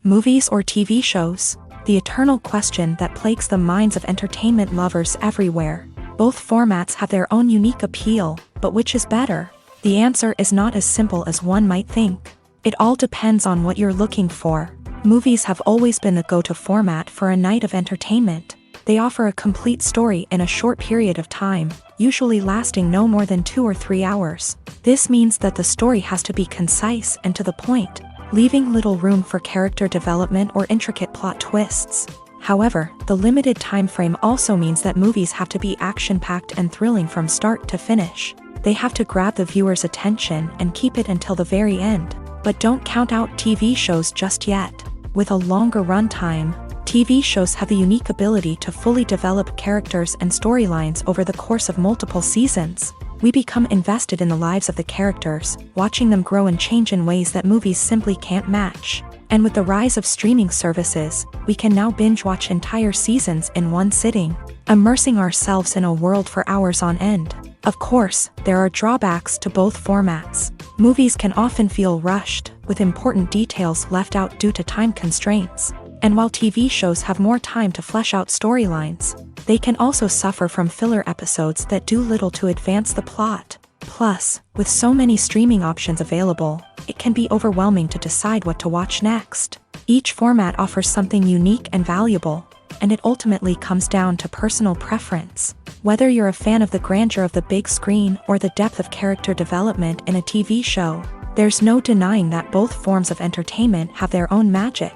Movies or TV shows? The eternal question that plagues the minds of entertainment lovers everywhere. Both formats have their own unique appeal, but which is better? The answer is not as simple as one might think. It all depends on what you're looking for. Movies have always been the go-to format for a night of entertainment. They offer a complete story in a short period of time, usually lasting no more than 2 or 3 hours. This means that the story has to be concise and to the point, leaving little room for character development or intricate plot twists. However, the limited time frame also means that movies have to be action-packed and thrilling from start to finish. They have to grab the viewer's attention and keep it until the very end. But don't count out TV shows just yet. With a longer runtime, TV shows have the unique ability to fully develop characters and storylines over the course of multiple seasons. We become invested in the lives of the characters, watching them grow and change in ways that movies simply can't match. And with the rise of streaming services, we can now binge-watch entire seasons in one sitting, immersing ourselves in a world for hours on end. Of course, there are drawbacks to both formats. Movies can often feel rushed, with important details left out due to time constraints. And while TV shows have more time to flesh out storylines, they can also suffer from filler episodes that do little to advance the plot. Plus, with so many streaming options available, it can be overwhelming to decide what to watch next. Each format offers something unique and valuable, and it ultimately comes down to personal preference. Whether you're a fan of the grandeur of the big screen or the depth of character development in a TV show, there's no denying that both forms of entertainment have their own magic.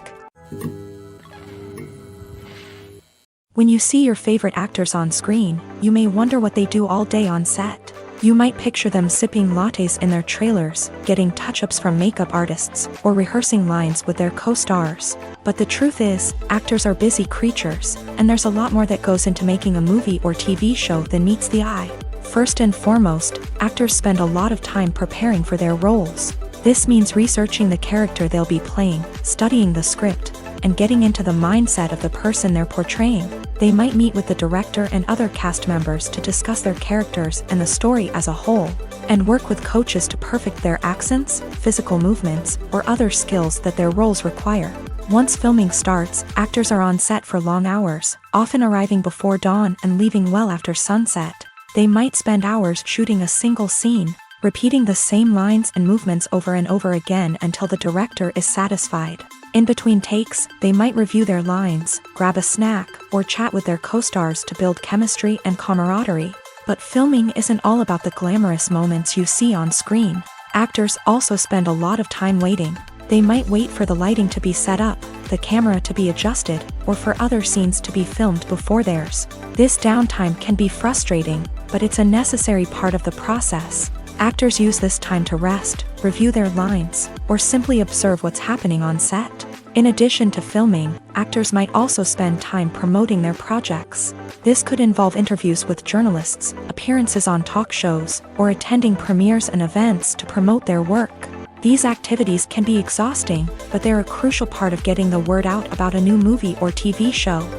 When you see your favorite actors on screen, you may wonder what they do all day on set. You might picture them sipping lattes in their trailers, getting touch-ups from makeup artists, or rehearsing lines with their co-stars. But the truth is, actors are busy creatures, and there's a lot more that goes into making a movie or TV show than meets the eye. First and foremost, actors spend a lot of time preparing for their roles. This means researching the character they'll be playing, studying the script, and getting into the mindset of the person they're portraying. They might meet with the director and other cast members to discuss their characters and the story as a whole, and work with coaches to perfect their accents, physical movements, or other skills that their roles require. Once filming starts, actors are on set for long hours, often arriving before dawn and leaving well after sunset. They might spend hours shooting a single scene, repeating the same lines and movements over and over again until the director is satisfied. In between takes, they might review their lines, grab a snack, or chat with their co-stars to build chemistry and camaraderie. But filming isn't all about the glamorous moments you see on screen. Actors also spend a lot of time waiting. They might wait for the lighting to be set up, the camera to be adjusted, or for other scenes to be filmed before theirs. This downtime can be frustrating, but it's a necessary part of the process. Actors use this time to rest, review their lines, or simply observe what's happening on set. In addition to filming, actors might also spend time promoting their projects. This could involve interviews with journalists, appearances on talk shows, or attending premieres and events to promote their work. These activities can be exhausting, but they're a crucial part of getting the word out about a new movie or TV show.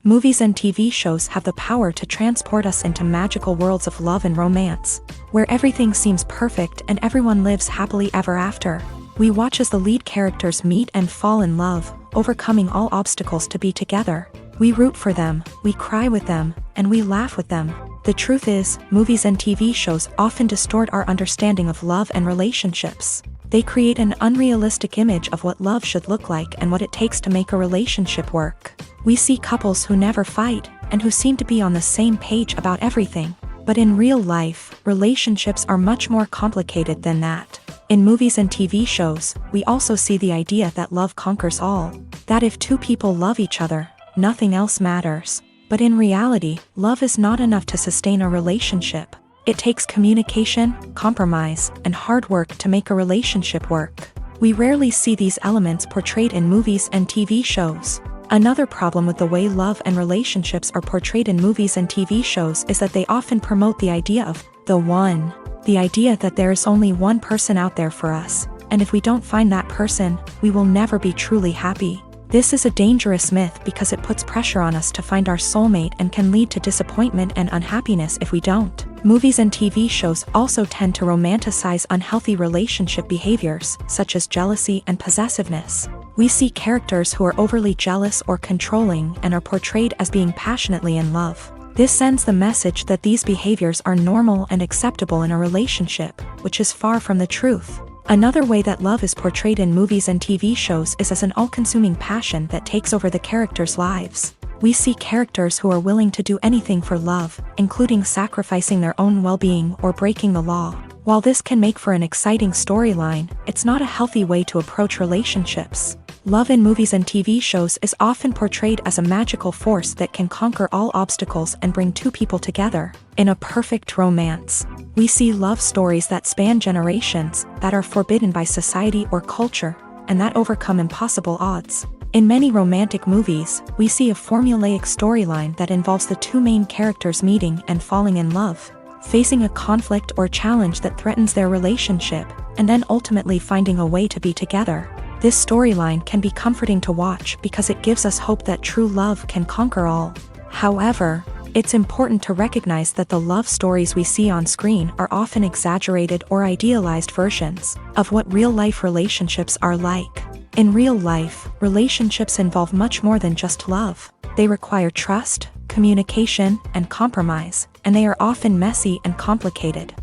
Movies and TV shows have the power to transport us into magical worlds of love and romance, where everything seems perfect and everyone lives happily ever after. We watch as the lead characters meet and fall in love, overcoming all obstacles to be together. We root for them, we cry with them, and we laugh with them. The truth is, movies and TV shows often distort our understanding of love and relationships. They create an unrealistic image of what love should look like and what it takes to make a relationship work. We see couples who never fight, and who seem to be on the same page about everything. But in real life, relationships are much more complicated than that. In movies and TV shows, we also see the idea that love conquers all. That if two people love each other, nothing else matters. But in reality, love is not enough to sustain a relationship. It takes communication, compromise, and hard work to make a relationship work. We rarely see these elements portrayed in movies and TV shows. Another problem with the way love and relationships are portrayed in movies and TV shows is that they often promote the idea of the one. The idea that there is only one person out there for us, and if we don't find that person, we will never be truly happy. This is a dangerous myth because it puts pressure on us to find our soulmate and can lead to disappointment and unhappiness if we don't. Movies and TV shows also tend to romanticize unhealthy relationship behaviors, such as jealousy and possessiveness. We see characters who are overly jealous or controlling and are portrayed as being passionately in love. This sends the message that these behaviors are normal and acceptable in a relationship, which is far from the truth. Another way that love is portrayed in movies and TV shows is as an all-consuming passion that takes over the characters' lives. We see characters who are willing to do anything for love, including sacrificing their own well-being or breaking the law. While this can make for an exciting storyline, it's not a healthy way to approach relationships. Love in movies and TV shows is often portrayed as a magical force that can conquer all obstacles and bring two people together. In a perfect romance, we see love stories that span generations, that are forbidden by society or culture, and that overcome impossible odds. In many romantic movies, we see a formulaic storyline that involves the two main characters meeting and falling in love, facing a conflict or challenge that threatens their relationship, and then ultimately finding a way to be together. This storyline can be comforting to watch because it gives us hope that true love can conquer all. However, it's important to recognize that the love stories we see on screen are often exaggerated or idealized versions of what real-life relationships are like. In real life, relationships involve much more than just love. They require trust, communication, and compromise, and they are often messy and complicated.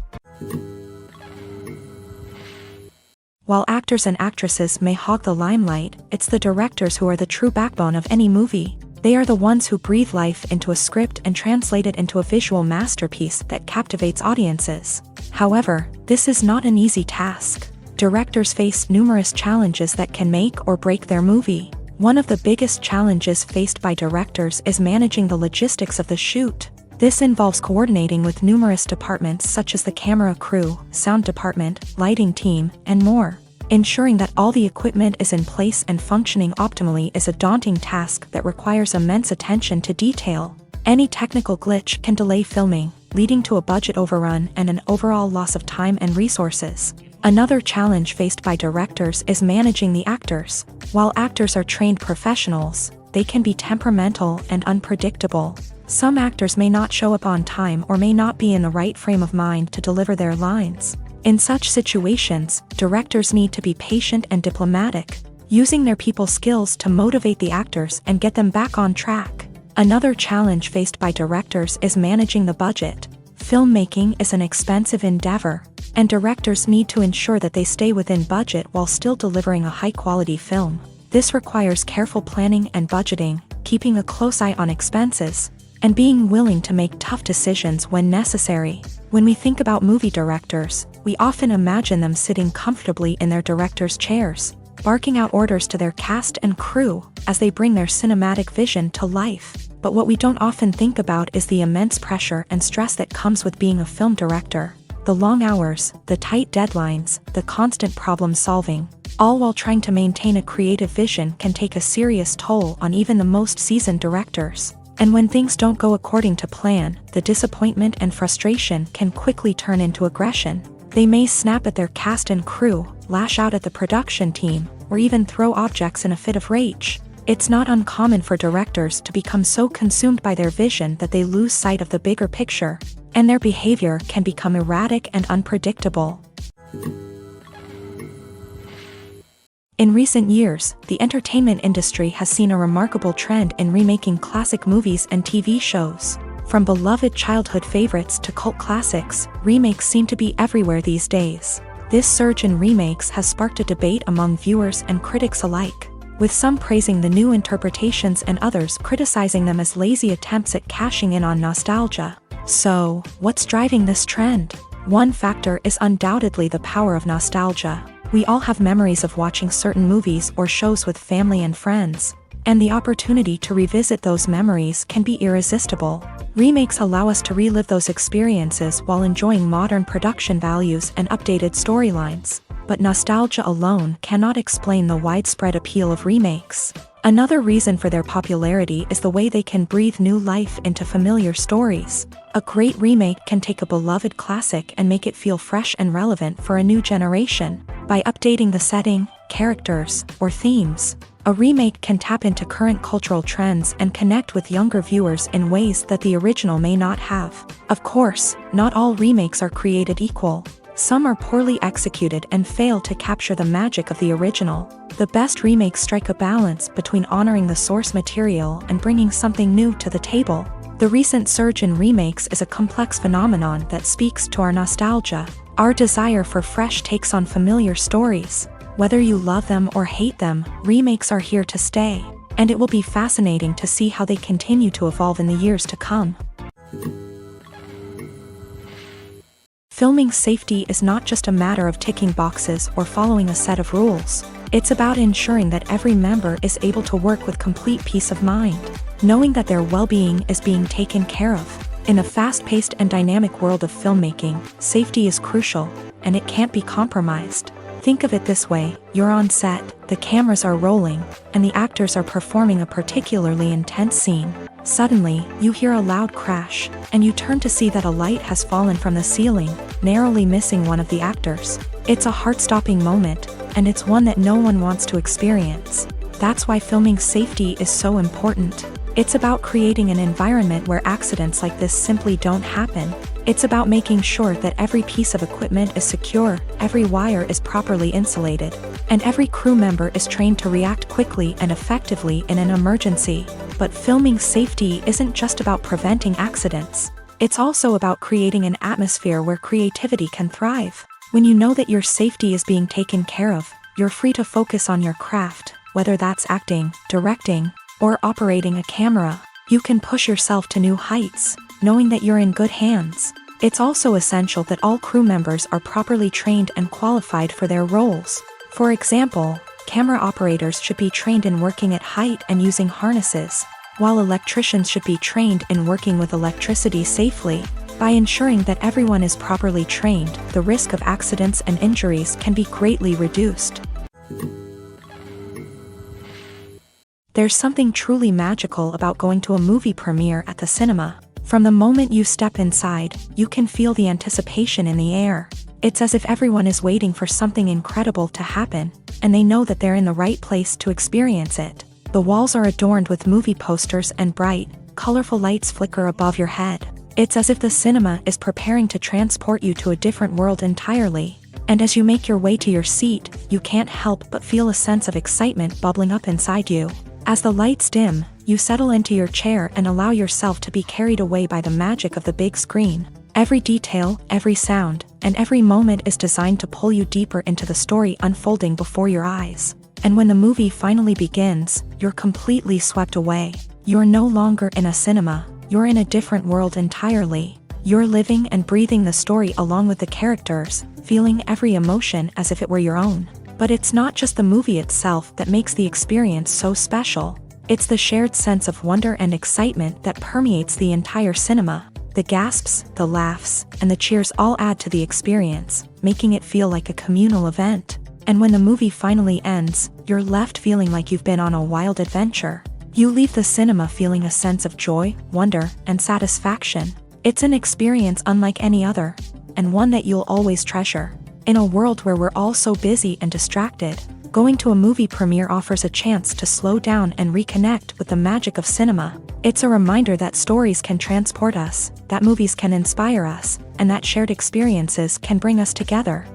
While actors and actresses may hog the limelight, it's the directors who are the true backbone of any movie. They are the ones who breathe life into a script and translate it into a visual masterpiece that captivates audiences. However, this is not an easy task. Directors face numerous challenges that can make or break their movie. One of the biggest challenges faced by directors is managing the logistics of the shoot. This involves coordinating with numerous departments such as the camera crew, sound department, lighting team, and more. Ensuring that all the equipment is in place and functioning optimally is a daunting task that requires immense attention to detail. Any technical glitch can delay filming, leading to a budget overrun and an overall loss of time and resources. Another challenge faced by directors is managing the actors. While actors are trained professionals, they can be temperamental and unpredictable. Some actors may not show up on time or may not be in the right frame of mind to deliver their lines. In such situations, directors need to be patient and diplomatic, using their people skills to motivate the actors and get them back on track. Another challenge faced by directors is managing the budget. Filmmaking is an expensive endeavor, and directors need to ensure that they stay within budget while still delivering a high-quality film. This requires careful planning and budgeting, keeping a close eye on expenses, and being willing to make tough decisions when necessary. When we think about movie directors, we often imagine them sitting comfortably in their director's chairs, barking out orders to their cast and crew as they bring their cinematic vision to life. But what we don't often think about is the immense pressure and stress that comes with being a film director. The long hours, the tight deadlines, the constant problem solving, all while trying to maintain a creative vision can take a serious toll on even the most seasoned directors. And when things don't go according to plan, the disappointment and frustration can quickly turn into aggression. They may snap at their cast and crew, lash out at the production team, or even throw objects in a fit of rage. It's not uncommon for directors to become so consumed by their vision that they lose sight of the bigger picture, and their behavior can become erratic and unpredictable. In recent years, the entertainment industry has seen a remarkable trend in remaking classic movies and TV shows. From beloved childhood favorites to cult classics, remakes seem to be everywhere these days. This surge in remakes has sparked a debate among viewers and critics alike, with some praising the new interpretations and others criticizing them as lazy attempts at cashing in on nostalgia. So, what's driving this trend? One factor is undoubtedly the power of nostalgia. We all have memories of watching certain movies or shows with family and friends, and the opportunity to revisit those memories can be irresistible. Remakes allow us to relive those experiences while enjoying modern production values and updated storylines. But nostalgia alone cannot explain the widespread appeal of remakes. Another reason for their popularity is the way they can breathe new life into familiar stories. A great remake can take a beloved classic and make it feel fresh and relevant for a new generation. By updating the setting, characters, or themes, a remake can tap into current cultural trends and connect with younger viewers in ways that the original may not have. Of course, not all remakes are created equal. Some are poorly executed and fail to capture the magic of the original. The best remakes strike a balance between honoring the source material and bringing something new to the table. The recent surge in remakes is a complex phenomenon that speaks to our nostalgia, our desire for fresh takes on familiar stories. Whether you love them or hate them, remakes are here to stay, and it will be fascinating to see how they continue to evolve in the years to come. Filming safety is not just a matter of ticking boxes or following a set of rules. It's about ensuring that every member is able to work with complete peace of mind, knowing that their well-being is being taken care of. In a fast-paced and dynamic world of filmmaking, safety is crucial, and it can't be compromised. Think of it this way: you're on set, the cameras are rolling, and the actors are performing a particularly intense scene. Suddenly, you hear a loud crash, and you turn to see that a light has fallen from the ceiling, narrowly missing one of the actors. It's a heart-stopping moment, and it's one that no one wants to experience. That's why filming safety is so important. It's about creating an environment where accidents like this simply don't happen. It's about making sure that every piece of equipment is secure, every wire is properly insulated, and every crew member is trained to react quickly and effectively in an emergency. But filming safety isn't just about preventing accidents. It's also about creating an atmosphere where creativity can thrive. When you know that your safety is being taken care of, you're free to focus on your craft, whether that's acting, directing, or operating a camera. You can push yourself to new heights, knowing that you're in good hands. It's also essential that all crew members are properly trained and qualified for their roles. For example, camera operators should be trained in working at height and using harnesses, while electricians should be trained in working with electricity safely. By ensuring that everyone is properly trained, the risk of accidents and injuries can be greatly reduced. There's something truly magical about going to a movie premiere at the cinema. From the moment you step inside, you can feel the anticipation in the air. It's as if everyone is waiting for something incredible to happen, and they know that they're in the right place to experience it. The walls are adorned with movie posters and bright, colorful lights flicker above your head. It's as if the cinema is preparing to transport you to a different world entirely. And as you make your way to your seat, you can't help but feel a sense of excitement bubbling up inside you. As the lights dim, you settle into your chair and allow yourself to be carried away by the magic of the big screen. Every detail, every sound, and every moment is designed to pull you deeper into the story unfolding before your eyes. And when the movie finally begins, you're completely swept away. You're no longer in a cinema. You're in a different world entirely. You're living and breathing the story along with the characters, feeling every emotion as if it were your own. But it's not just the movie itself that makes the experience so special. It's the shared sense of wonder and excitement that permeates the entire cinema. The gasps, the laughs, and the cheers all add to the experience, making it feel like a communal event. And when the movie finally ends, you're left feeling like you've been on a wild adventure. You leave the cinema feeling a sense of joy, wonder, and satisfaction. It's an experience unlike any other, and one that you'll always treasure. In a world where we're all so busy and distracted, going to a movie premiere offers a chance to slow down and reconnect with the magic of cinema. It's a reminder that stories can transport us, that movies can inspire us, and that shared experiences can bring us together.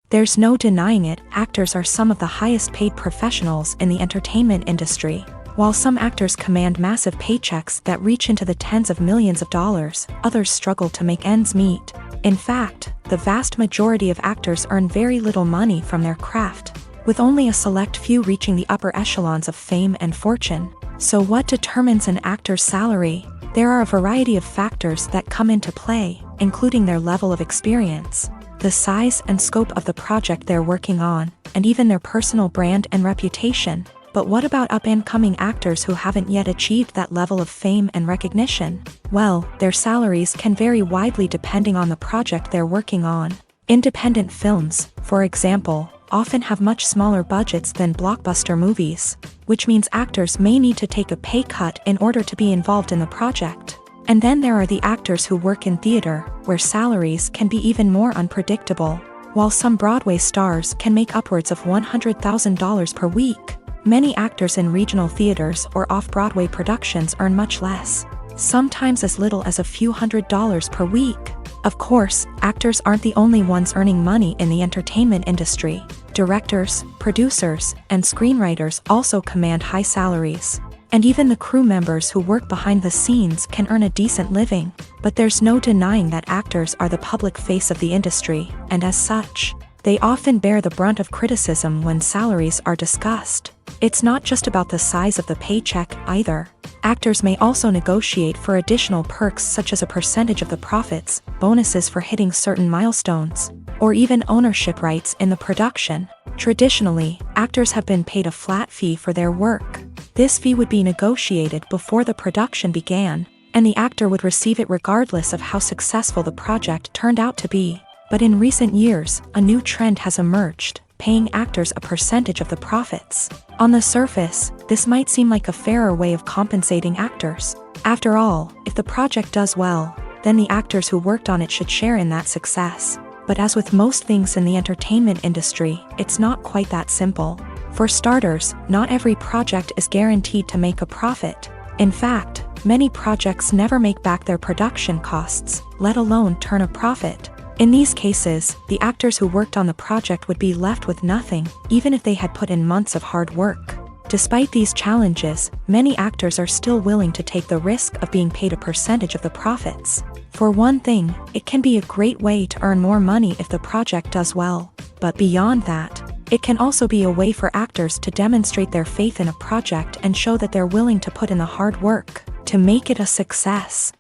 There's no denying it, actors are some of the highest paid professionals in the entertainment industry. While some actors command massive paychecks that reach into the tens of millions of dollars, others struggle to make ends meet. In fact, the vast majority of actors earn very little money from their craft, with only a select few reaching the upper echelons of fame and fortune. So what determines an actor's salary? There are a variety of factors that come into play, including their level of experience, the size and scope of the project they're working on, and even their personal brand and reputation. But what about up-and-coming actors who haven't yet achieved that level of fame and recognition? Well, their salaries can vary widely depending on the project they're working on. Independent films, for example, often have much smaller budgets than blockbuster movies, which means actors may need to take a pay cut in order to be involved in the project. And then there are the actors who work in theater, where salaries can be even more unpredictable. While some Broadway stars can make upwards of $100,000 per week, many actors in regional theaters or off-Broadway productions earn much less, sometimes as little as a few $100s per week. Of course, actors aren't the only ones earning money in the entertainment industry. Directors, producers, and screenwriters also command high salaries. And even the crew members who work behind the scenes can earn a decent living. But there's no denying that actors are the public face of the industry, and as such, they often bear the brunt of criticism when salaries are discussed. It's not just about the size of the paycheck, either. Actors may also negotiate for additional perks such as a percentage of the profits, bonuses for hitting certain milestones, or even ownership rights in the production. Traditionally, actors have been paid a flat fee for their work. This fee would be negotiated before the production began, and the actor would receive it regardless of how successful the project turned out to be. But in recent years, a new trend has emerged, paying actors a percentage of the profits. On the surface, this might seem like a fairer way of compensating actors. After all, if the project does well, then the actors who worked on it should share in that success. But as with most things in the entertainment industry, it's not quite that simple. For starters, not every project is guaranteed to make a profit. In fact, many projects never make back their production costs, let alone turn a profit. In these cases, the actors who worked on the project would be left with nothing, even if they had put in months of hard work. Despite these challenges, many actors are still willing to take the risk of being paid a percentage of the profits. For one thing, it can be a great way to earn more money if the project does well. But beyond that, it can also be a way for actors to demonstrate their faith in a project and show that they're willing to put in the hard work to make it a success.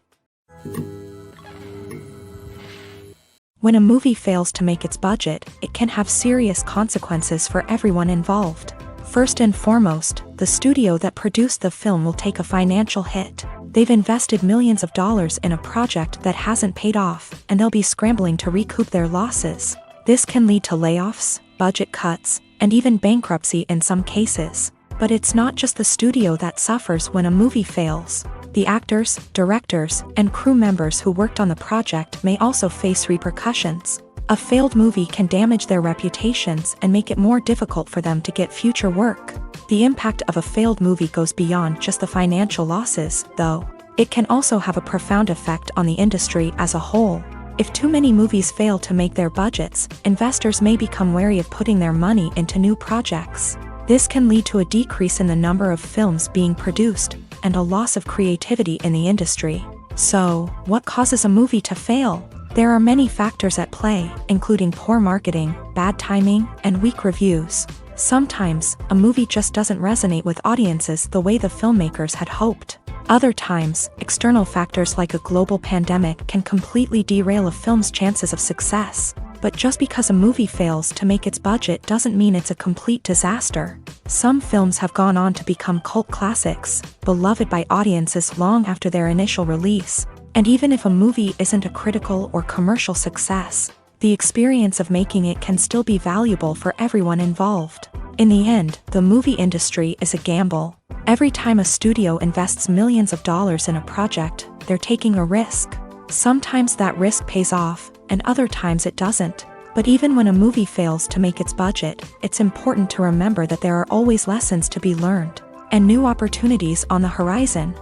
When a movie fails to make its budget, it can have serious consequences for everyone involved. First and foremost, the studio that produced the film will take a financial hit. They've invested millions of dollars in a project that hasn't paid off, and they'll be scrambling to recoup their losses. This can lead to layoffs, budget cuts, and even bankruptcy in some cases. But it's not just the studio that suffers when a movie fails. The actors, directors, and crew members who worked on the project may also face repercussions. A failed movie can damage their reputations and make it more difficult for them to get future work. The impact of a failed movie goes beyond just the financial losses, though. It can also have a profound effect on the industry as a whole. If too many movies fail to make their budgets, investors may become wary of putting their money into new projects. This can lead to a decrease in the number of films being produced, and a loss of creativity in the industry. So, what causes a movie to fail? There are many factors at play, including poor marketing, bad timing, and weak reviews. Sometimes, a movie just doesn't resonate with audiences the way the filmmakers had hoped. Other times, external factors like a global pandemic can completely derail a film's chances of success. But just because a movie fails to make its budget doesn't mean it's a complete disaster. Some films have gone on to become cult classics, beloved by audiences long after their initial release. And even if a movie isn't a critical or commercial success, the experience of making it can still be valuable for everyone involved. In the end, the movie industry is a gamble. Every time a studio invests millions of dollars in a project, they're taking a risk. Sometimes that risk pays off, and other times it doesn't. But even when a movie fails to make its budget, it's important to remember that there are always lessons to be learned, and new opportunities on the horizon.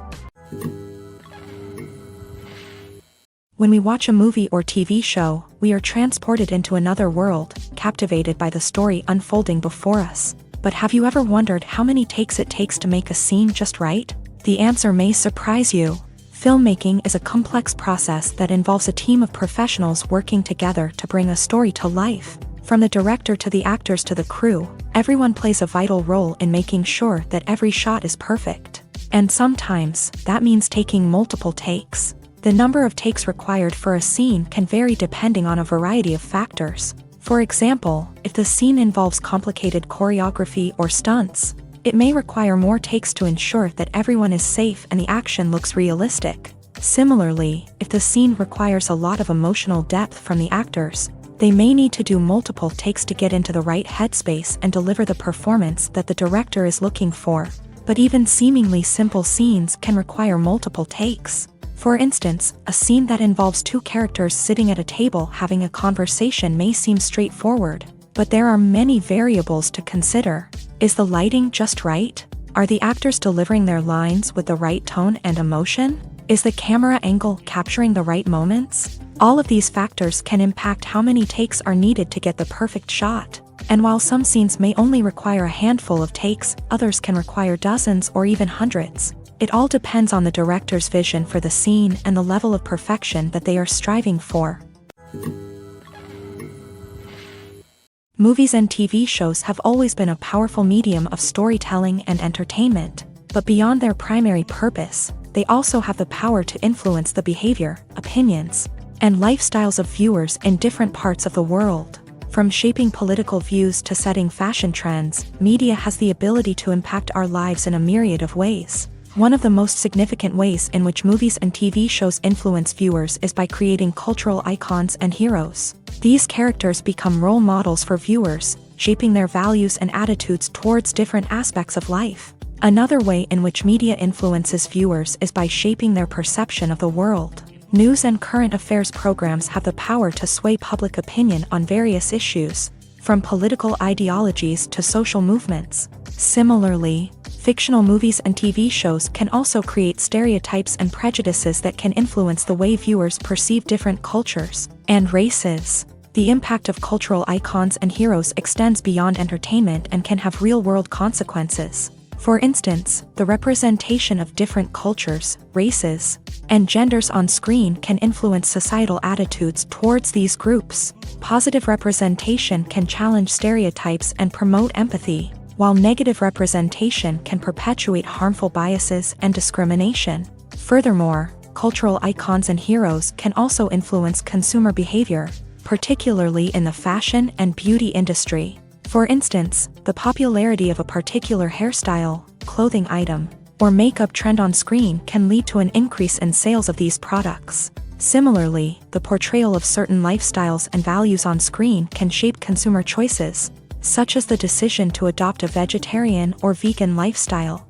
When we watch a movie or TV show, we are transported into another world, captivated by the story unfolding before us. But have you ever wondered how many takes it takes to make a scene just right? The answer may surprise you. Filmmaking is a complex process that involves a team of professionals working together to bring a story to life. From the director to the actors to the crew, everyone plays a vital role in making sure that every shot is perfect. And sometimes, that means taking multiple takes. The number of takes required for a scene can vary depending on a variety of factors. For example, if the scene involves complicated choreography or stunts, it may require more takes to ensure that everyone is safe and the action looks realistic. Similarly, if the scene requires a lot of emotional depth from the actors, they may need to do multiple takes to get into the right headspace and deliver the performance that the director is looking for. But even seemingly simple scenes can require multiple takes. For instance, a scene that involves two characters sitting at a table having a conversation may seem straightforward, but there are many variables to consider. Is the lighting just right? Are the actors delivering their lines with the right tone and emotion? Is the camera angle capturing the right moments? All of these factors can impact how many takes are needed to get the perfect shot. And while some scenes may only require a handful of takes, others can require dozens or even hundreds. It all depends on the director's vision for the scene and the level of perfection that they are striving for. Movies and TV shows have always been a powerful medium of storytelling and entertainment, but beyond their primary purpose, they also have the power to influence the behavior, opinions, and lifestyles of viewers in different parts of the world. From shaping political views to setting fashion trends, media has the ability to impact our lives in a myriad of ways. One of the most significant ways in which movies and TV shows influence viewers is by creating cultural icons and heroes. These characters become role models for viewers, shaping their values and attitudes towards different aspects of life. Another way in which media influences viewers is by shaping their perception of the world. News and current affairs programs have the power to sway public opinion on various issues, from political ideologies to social movements. Similarly, fictional movies and TV shows can also create stereotypes and prejudices that can influence the way viewers perceive different cultures and races. The impact of cultural icons and heroes extends beyond entertainment and can have real-world consequences. For instance, the representation of different cultures, races, and genders on screen can influence societal attitudes towards these groups. Positive representation can challenge stereotypes and promote empathy, while negative representation can perpetuate harmful biases and discrimination. Furthermore, cultural icons and heroes can also influence consumer behavior, particularly in the fashion and beauty industry. For instance, the popularity of a particular hairstyle, clothing item, or makeup trend on screen can lead to an increase in sales of these products. Similarly, the portrayal of certain lifestyles and values on screen can shape consumer choices, such as the decision to adopt a vegetarian or vegan lifestyle.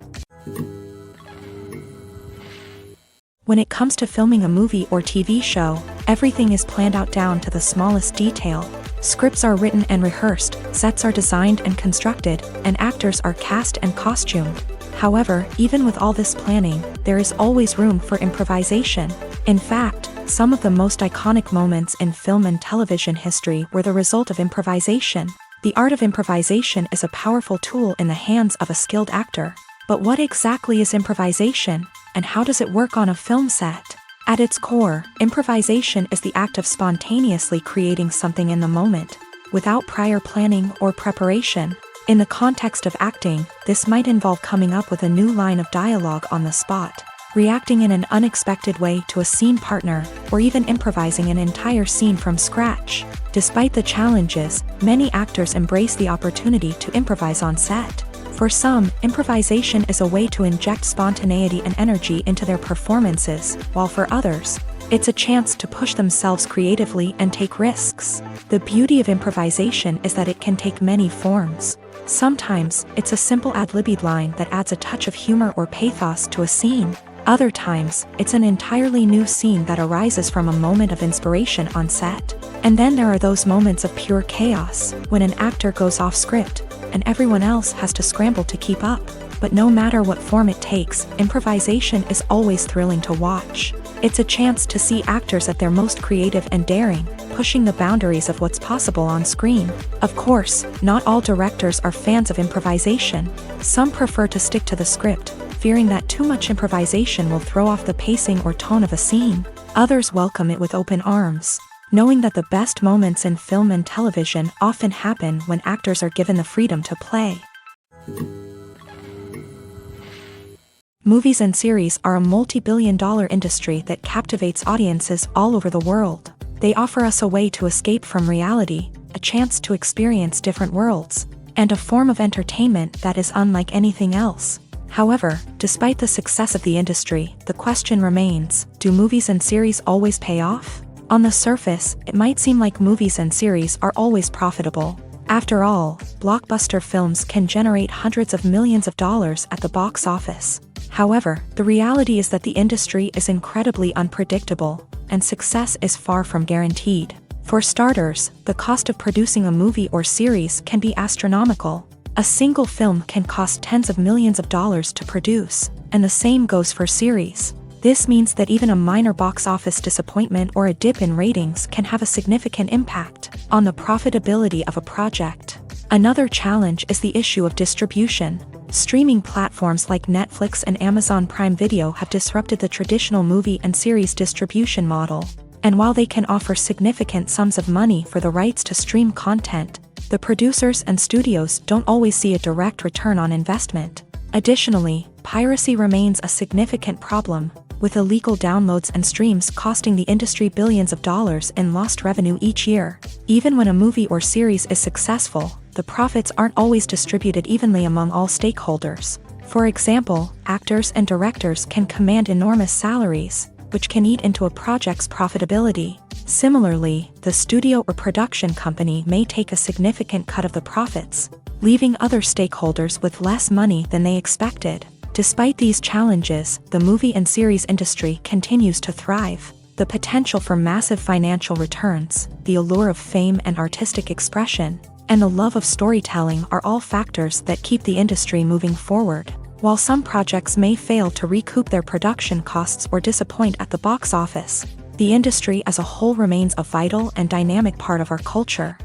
When it comes to filming a movie or TV show, everything is planned out down to the smallest detail. Scripts are written and rehearsed, sets are designed and constructed, and actors are cast and costumed. However, even with all this planning, there is always room for improvisation. In fact, some of the most iconic moments in film and television history were the result of improvisation. The art of improvisation is a powerful tool in the hands of a skilled actor. But what exactly is improvisation, and how does it work on a film set? At its core, improvisation is the act of spontaneously creating something in the moment, without prior planning or preparation. In the context of acting, this might involve coming up with a new line of dialogue on the spot, reacting in an unexpected way to a scene partner, or even improvising an entire scene from scratch. Despite the challenges, many actors embrace the opportunity to improvise on set. For some, improvisation is a way to inject spontaneity and energy into their performances, while for others, it's a chance to push themselves creatively and take risks. The beauty of improvisation is that it can take many forms. Sometimes, it's a simple ad-libbed line that adds a touch of humor or pathos to a scene. Other times, it's an entirely new scene that arises from a moment of inspiration on set. And then there are those moments of pure chaos, when an actor goes off script, and everyone else has to scramble to keep up. But no matter what form it takes, improvisation is always thrilling to watch. It's a chance to see actors at their most creative and daring, pushing the boundaries of what's possible on screen. Of course, not all directors are fans of improvisation. Some prefer to stick to the script, fearing that too much improvisation will throw off the pacing or tone of a scene. Others welcome it with open arms, knowing that the best moments in film and television often happen when actors are given the freedom to play. Movies and series are a multi-billion-dollar industry that captivates audiences all over the world. They offer us a way to escape from reality, a chance to experience different worlds, and a form of entertainment that is unlike anything else. However, despite the success of the industry, the question remains, do movies and series always pay off? On the surface, it might seem like movies and series are always profitable. After all, blockbuster films can generate hundreds of millions of dollars at the box office. However, the reality is that the industry is incredibly unpredictable, and success is far from guaranteed. For starters, the cost of producing a movie or series can be astronomical. A single film can cost tens of millions of dollars to produce, and the same goes for series. This means that even a minor box office disappointment or a dip in ratings can have a significant impact on the profitability of a project. Another challenge is the issue of distribution. Streaming platforms like Netflix and Amazon Prime Video have disrupted the traditional movie and series distribution model. And while they can offer significant sums of money for the rights to stream content, the producers and studios don't always see a direct return on investment. Additionally, piracy remains a significant problem, with illegal downloads and streams costing the industry billions of dollars in lost revenue each year. Even when a movie or series is successful, the profits aren't always distributed evenly among all stakeholders. For example, actors and directors can command enormous salaries, which can eat into a project's profitability. Similarly, the studio or production company may take a significant cut of the profits, leaving other stakeholders with less money than they expected. Despite these challenges, the movie and series industry continues to thrive. The potential for massive financial returns, the allure of fame and artistic expression, and the love of storytelling are all factors that keep the industry moving forward. While some projects may fail to recoup their production costs or disappoint at the box office, the industry as a whole remains a vital and dynamic part of our culture.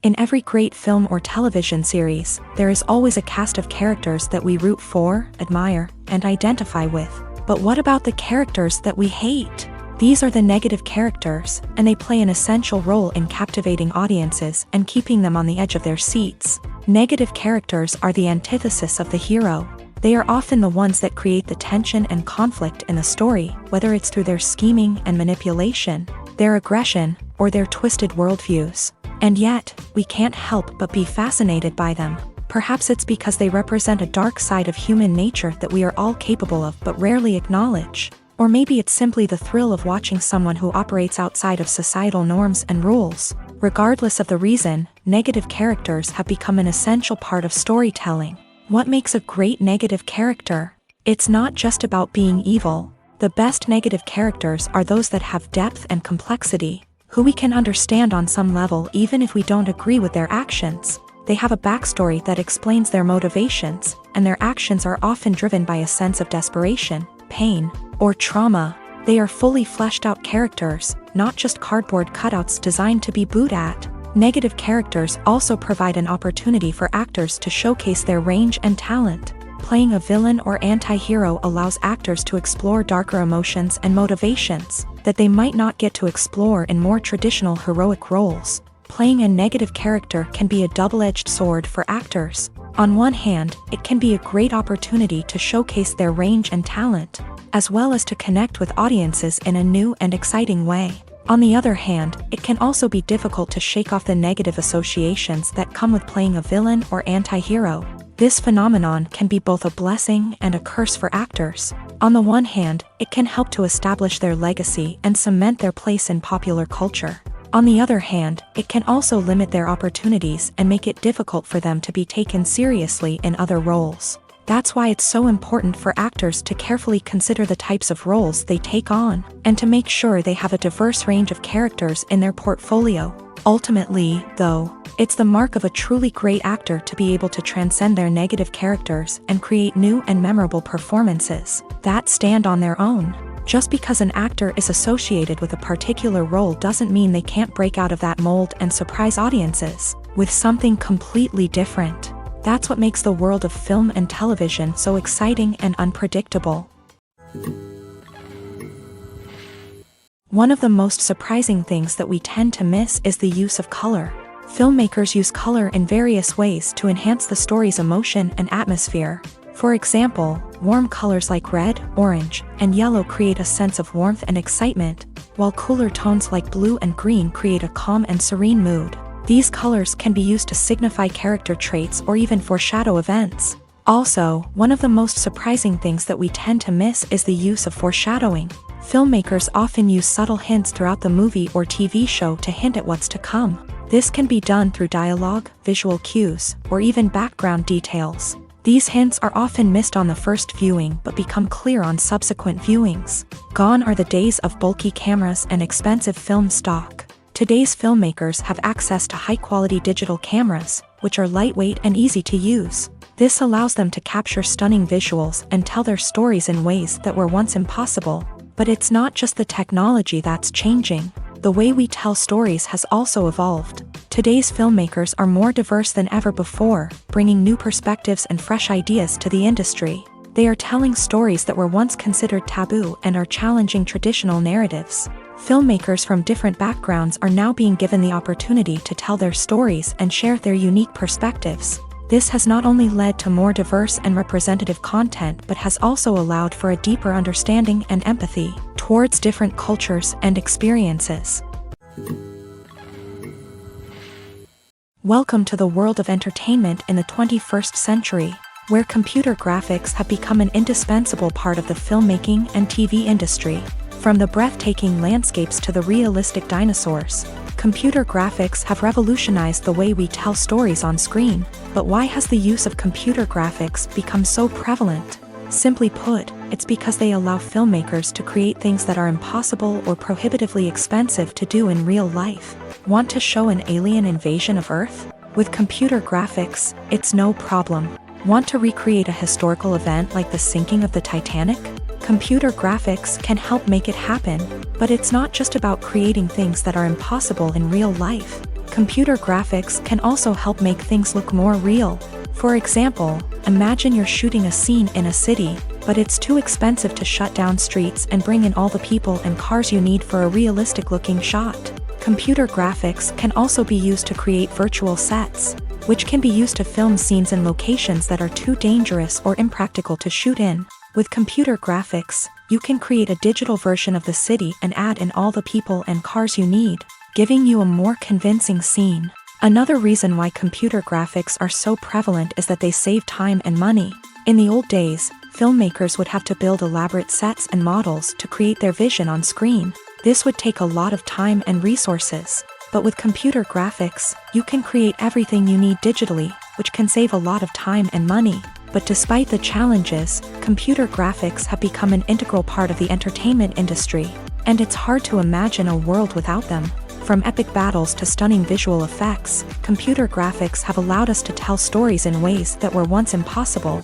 In every great film or television series, there is always a cast of characters that we root for, admire, and identify with. But what about the characters that we hate? These are the negative characters, and they play an essential role in captivating audiences and keeping them on the edge of their seats. Negative characters are the antithesis of the hero. They are often the ones that create the tension and conflict in the story, whether it's through their scheming and manipulation, their aggression, or their twisted worldviews. And yet, we can't help but be fascinated by them. Perhaps it's because they represent a dark side of human nature that we are all capable of but rarely acknowledge. Or maybe it's simply the thrill of watching someone who operates outside of societal norms and rules. Regardless of the reason, negative characters have become an essential part of storytelling. What makes a great negative character? It's not just about being evil. The best negative characters are those that have depth and complexity, who we can understand on some level even if we don't agree with their actions. They have a backstory that explains their motivations, and their actions are often driven by a sense of desperation, pain, or trauma. They are fully fleshed out characters, not just cardboard cutouts designed to be booed at. Negative characters also provide an opportunity for actors to showcase their range and talent. Playing a villain or anti-hero allows actors to explore darker emotions and motivations that they might not get to explore in more traditional heroic roles. Playing a negative character can be a double-edged sword for actors. On one hand, it can be a great opportunity to showcase their range and talent, as well as to connect with audiences in a new and exciting way. On the other hand, it can also be difficult to shake off the negative associations that come with playing a villain or anti-hero. This phenomenon can be both a blessing and a curse for actors. On the one hand, it can help to establish their legacy and cement their place in popular culture. On the other hand, it can also limit their opportunities and make it difficult for them to be taken seriously in other roles. That's why it's so important for actors to carefully consider the types of roles they take on, and to make sure they have a diverse range of characters in their portfolio. Ultimately, though, it's the mark of a truly great actor to be able to transcend their negative characters and create new and memorable performances that stand on their own. Just because an actor is associated with a particular role doesn't mean they can't break out of that mold and surprise audiences with something completely different. That's what makes the world of film and television so exciting and unpredictable. One of the most surprising things that we tend to miss is the use of color. Filmmakers use color in various ways to enhance the story's emotion and atmosphere. For example, warm colors like red, orange, and yellow create a sense of warmth and excitement, while cooler tones like blue and green create a calm and serene mood. These colors can be used to signify character traits or even foreshadow events. Also, one of the most surprising things that we tend to miss is the use of foreshadowing. Filmmakers often use subtle hints throughout the movie or TV show to hint at what's to come. This can be done through dialogue, visual cues, or even background details. These hints are often missed on the first viewing but become clear on subsequent viewings. Gone are the days of bulky cameras and expensive film stock. Today's filmmakers have access to high-quality digital cameras, which are lightweight and easy to use. This allows them to capture stunning visuals and tell their stories in ways that were once impossible. But it's not just the technology that's changing. The way we tell stories has also evolved. Today's filmmakers are more diverse than ever before, bringing new perspectives and fresh ideas to the industry. They are telling stories that were once considered taboo and are challenging traditional narratives. Filmmakers from different backgrounds are now being given the opportunity to tell their stories and share their unique perspectives. This has not only led to more diverse and representative content but has also allowed for a deeper understanding and empathy towards different cultures and experiences. Welcome to the world of entertainment in the 21st century, where computer graphics have become an indispensable part of the filmmaking and TV industry. From the breathtaking landscapes to the realistic dinosaurs, computer graphics have revolutionized the way we tell stories on screen. But why has the use of computer graphics become so prevalent? Simply put, it's because they allow filmmakers to create things that are impossible or prohibitively expensive to do in real life. Want to show an alien invasion of Earth? With computer graphics, it's no problem. Want to recreate a historical event like the sinking of the Titanic? Computer graphics can help make it happen, but it's not just about creating things that are impossible in real life. Computer graphics can also help make things look more real. For example, imagine you're shooting a scene in a city, but it's too expensive to shut down streets and bring in all the people and cars you need for a realistic-looking shot. Computer graphics can also be used to create virtual sets, which can be used to film scenes in locations that are too dangerous or impractical to shoot in. With computer graphics, you can create a digital version of the city and add in all the people and cars you need, giving you a more convincing scene. Another reason why computer graphics are so prevalent is that they save time and money. In the old days, filmmakers would have to build elaborate sets and models to create their vision on screen. This would take a lot of time and resources. But with computer graphics, you can create everything you need digitally, which can save a lot of time and money. But despite the challenges, computer graphics have become an integral part of the entertainment industry, and it's hard to imagine a world without them. From epic battles to stunning visual effects, computer graphics have allowed us to tell stories in ways that were once impossible.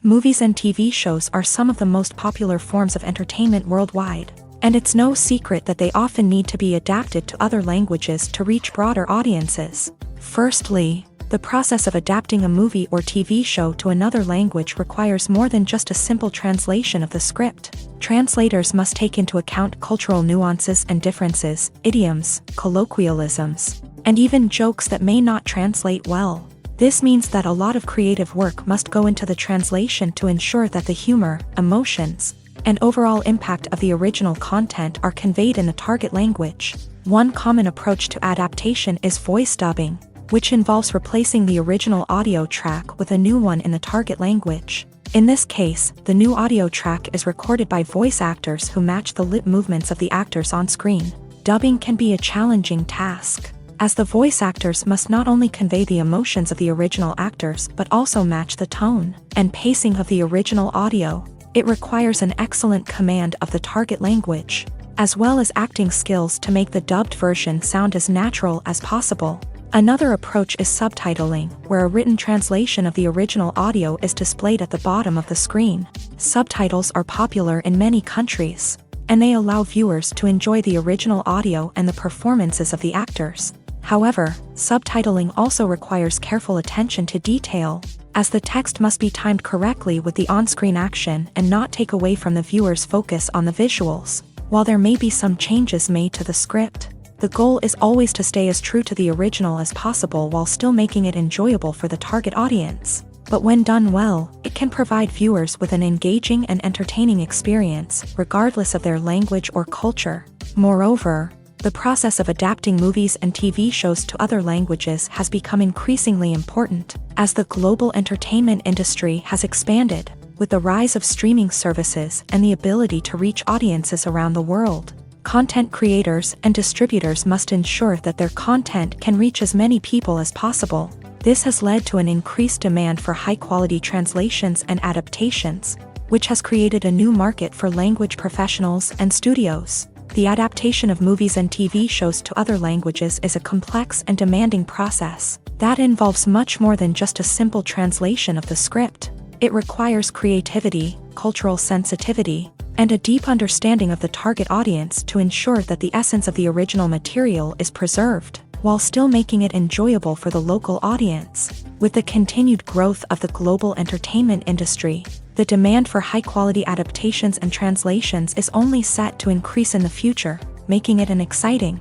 Movies and TV shows are some of the most popular forms of entertainment worldwide, and it's no secret that they often need to be adapted to other languages to reach broader audiences. Firstly, the process of adapting a movie or TV show to another language requires more than just a simple translation of the script. Translators must take into account cultural nuances and differences, idioms, colloquialisms, and even jokes that may not translate well. This means that a lot of creative work must go into the translation to ensure that the humor, emotions, and overall impact of the original content are conveyed in the target language. One common approach to adaptation is voice dubbing, which involves replacing the original audio track with a new one in the target language. In this case, the new audio track is recorded by voice actors who match the lip movements of the actors on screen. Dubbing can be a challenging task, as the voice actors must not only convey the emotions of the original actors but also match the tone and pacing of the original audio. It requires an excellent command of the target language, as well as acting skills to make the dubbed version sound as natural as possible. Another approach is subtitling, where a written translation of the original audio is displayed at the bottom of the screen. Subtitles are popular in many countries, and they allow viewers to enjoy the original audio and the performances of the actors. However, subtitling also requires careful attention to detail, as the text must be timed correctly with the on-screen action and not take away from the viewer's focus on the visuals. While there may be some changes made to the script, the goal is always to stay as true to the original as possible while still making it enjoyable for the target audience. But when done well, it can provide viewers with an engaging and entertaining experience, regardless of their language or culture. Moreover, the process of adapting movies and TV shows to other languages has become increasingly important, as the global entertainment industry has expanded, with the rise of streaming services and the ability to reach audiences around the world. Content creators and distributors must ensure that their content can reach as many people as possible. This has led to an increased demand for high-quality translations and adaptations, which has created a new market for language professionals and studios. The adaptation of movies and TV shows to other languages is a complex and demanding process that involves much more than just a simple translation of the script. It requires creativity, cultural sensitivity, and a deep understanding of the target audience to ensure that the essence of the original material is preserved, while still making it enjoyable for the local audience. With the continued growth of the global entertainment industry, the demand for high-quality adaptations and translations is only set to increase in the future, making it an exciting.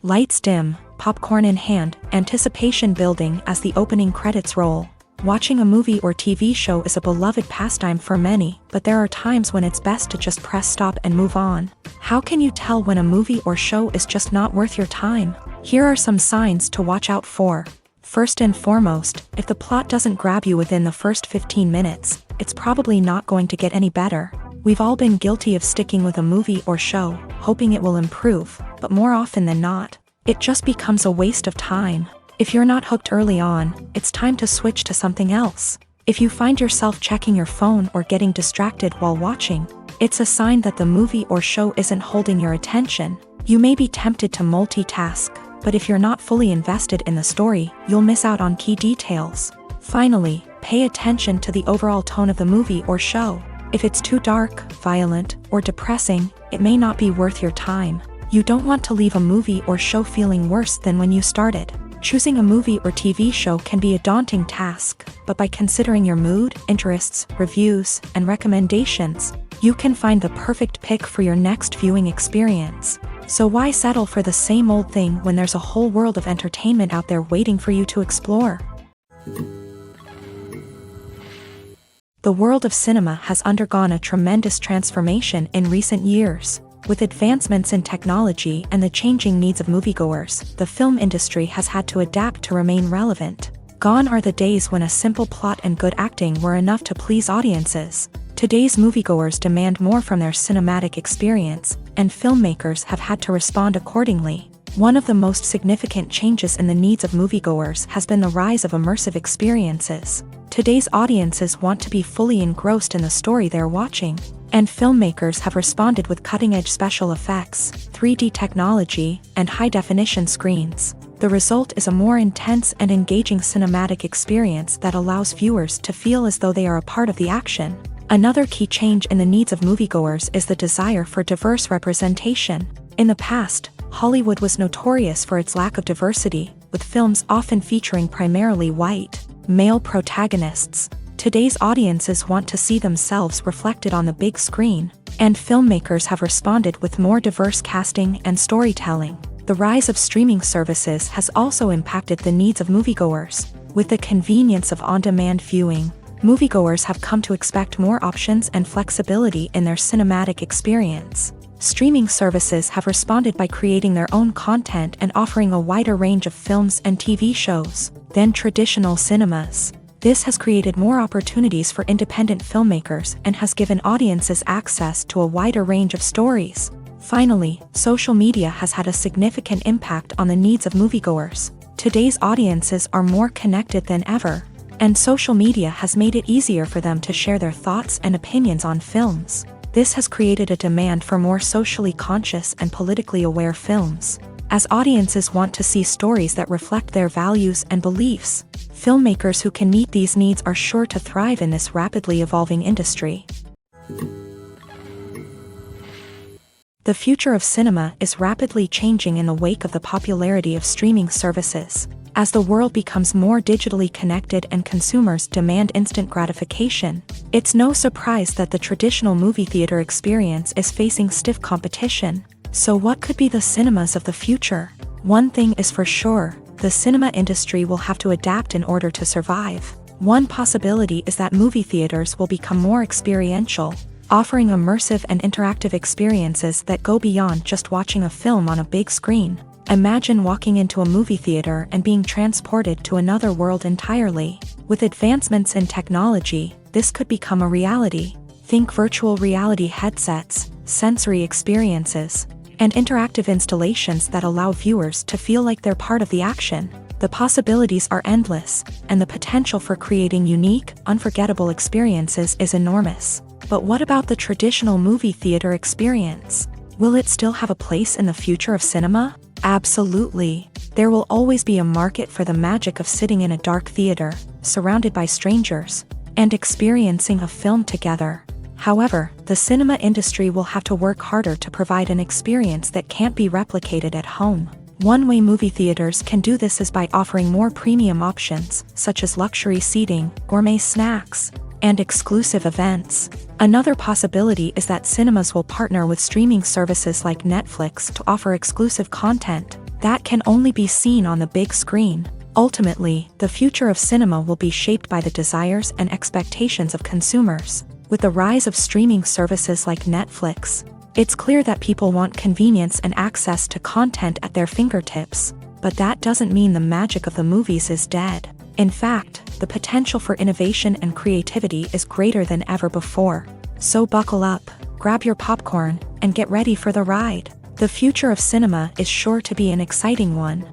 Lights dim, popcorn in hand, anticipation building as the opening credits roll. Watching a movie or TV show is a beloved pastime for many, but there are times when it's best to just press stop and move on. How can you tell when a movie or show is just not worth your time? Here are some signs to watch out for. First and foremost, if the plot doesn't grab you within the first 15 minutes, it's probably not going to get any better. We've all been guilty of sticking with a movie or show, hoping it will improve, but more often than not, it just becomes a waste of time. If you're not hooked early on, it's time to switch to something else. If you find yourself checking your phone or getting distracted while watching, it's a sign that the movie or show isn't holding your attention. You may be tempted to multitask, but if you're not fully invested in the story, you'll miss out on key details. Finally, pay attention to the overall tone of the movie or show. If it's too dark, violent, or depressing, it may not be worth your time. You don't want to leave a movie or show feeling worse than when you started. Choosing a movie or TV show can be a daunting task, but by considering your mood, interests, reviews, and recommendations, you can find the perfect pick for your next viewing experience. So why settle for the same old thing when there's a whole world of entertainment out there waiting for you to explore? The world of cinema has undergone a tremendous transformation in recent years. With advancements in technology and the changing needs of moviegoers, the film industry has had to adapt to remain relevant. Gone are the days when a simple plot and good acting were enough to please audiences. Today's moviegoers demand more from their cinematic experience, and filmmakers have had to respond accordingly. One of the most significant changes in the needs of moviegoers has been the rise of immersive experiences. Today's audiences want to be fully engrossed in the story they're watching, and filmmakers have responded with cutting-edge special effects, 3D technology, and high-definition screens. The result is a more intense and engaging cinematic experience that allows viewers to feel as though they are a part of the action. Another key change in the needs of moviegoers is the desire for diverse representation. In the past, Hollywood was notorious for its lack of diversity, with films often featuring primarily white, male protagonists. Today's audiences want to see themselves reflected on the big screen, and filmmakers have responded with more diverse casting and storytelling. The rise of streaming services has also impacted the needs of moviegoers. With the convenience of on-demand viewing, moviegoers have come to expect more options and flexibility in their cinematic experience. Streaming services have responded by creating their own content and offering a wider range of films and TV shows than traditional cinemas. This has created more opportunities for independent filmmakers and has given audiences access to a wider range of stories. Finally, social media has had a significant impact on the needs of moviegoers. Today's audiences are more connected than ever, and social media has made it easier for them to share their thoughts and opinions on films. This has created a demand for more socially conscious and politically aware films. As audiences want to see stories that reflect their values and beliefs, filmmakers who can meet these needs are sure to thrive in this rapidly evolving industry. The future of cinema is rapidly changing in the wake of the popularity of streaming services. As the world becomes more digitally connected and consumers demand instant gratification, it's no surprise that the traditional movie theater experience is facing stiff competition. So what could be the cinemas of the future? One thing is for sure, the cinema industry will have to adapt in order to survive. One possibility is that movie theaters will become more experiential, offering immersive and interactive experiences that go beyond just watching a film on a big screen. Imagine walking into a movie theater and being transported to another world entirely. With advancements in technology, this could become a reality. Think virtual reality headsets, sensory experiences, and interactive installations that allow viewers to feel like they're part of the action. The possibilities are endless, and the potential for creating unique, unforgettable experiences is enormous. But what about the traditional movie theater experience? Will it still have a place in the future of cinema? Absolutely. There will always be a market for the magic of sitting in a dark theater, surrounded by strangers, and experiencing a film together. However, the cinema industry will have to work harder to provide an experience that can't be replicated at home. One way movie theaters can do this is by offering more premium options, such as luxury seating, gourmet snacks, and exclusive events. Another possibility is that cinemas will partner with streaming services like Netflix to offer exclusive content that can only be seen on the big screen. Ultimately, the future of cinema will be shaped by the desires and expectations of consumers. With the rise of streaming services like Netflix, it's clear that people want convenience and access to content at their fingertips. But that doesn't mean the magic of the movies is dead. In fact, the potential for innovation and creativity is greater than ever before. So buckle up, grab your popcorn, and get ready for the ride. The future of cinema is sure to be an exciting one.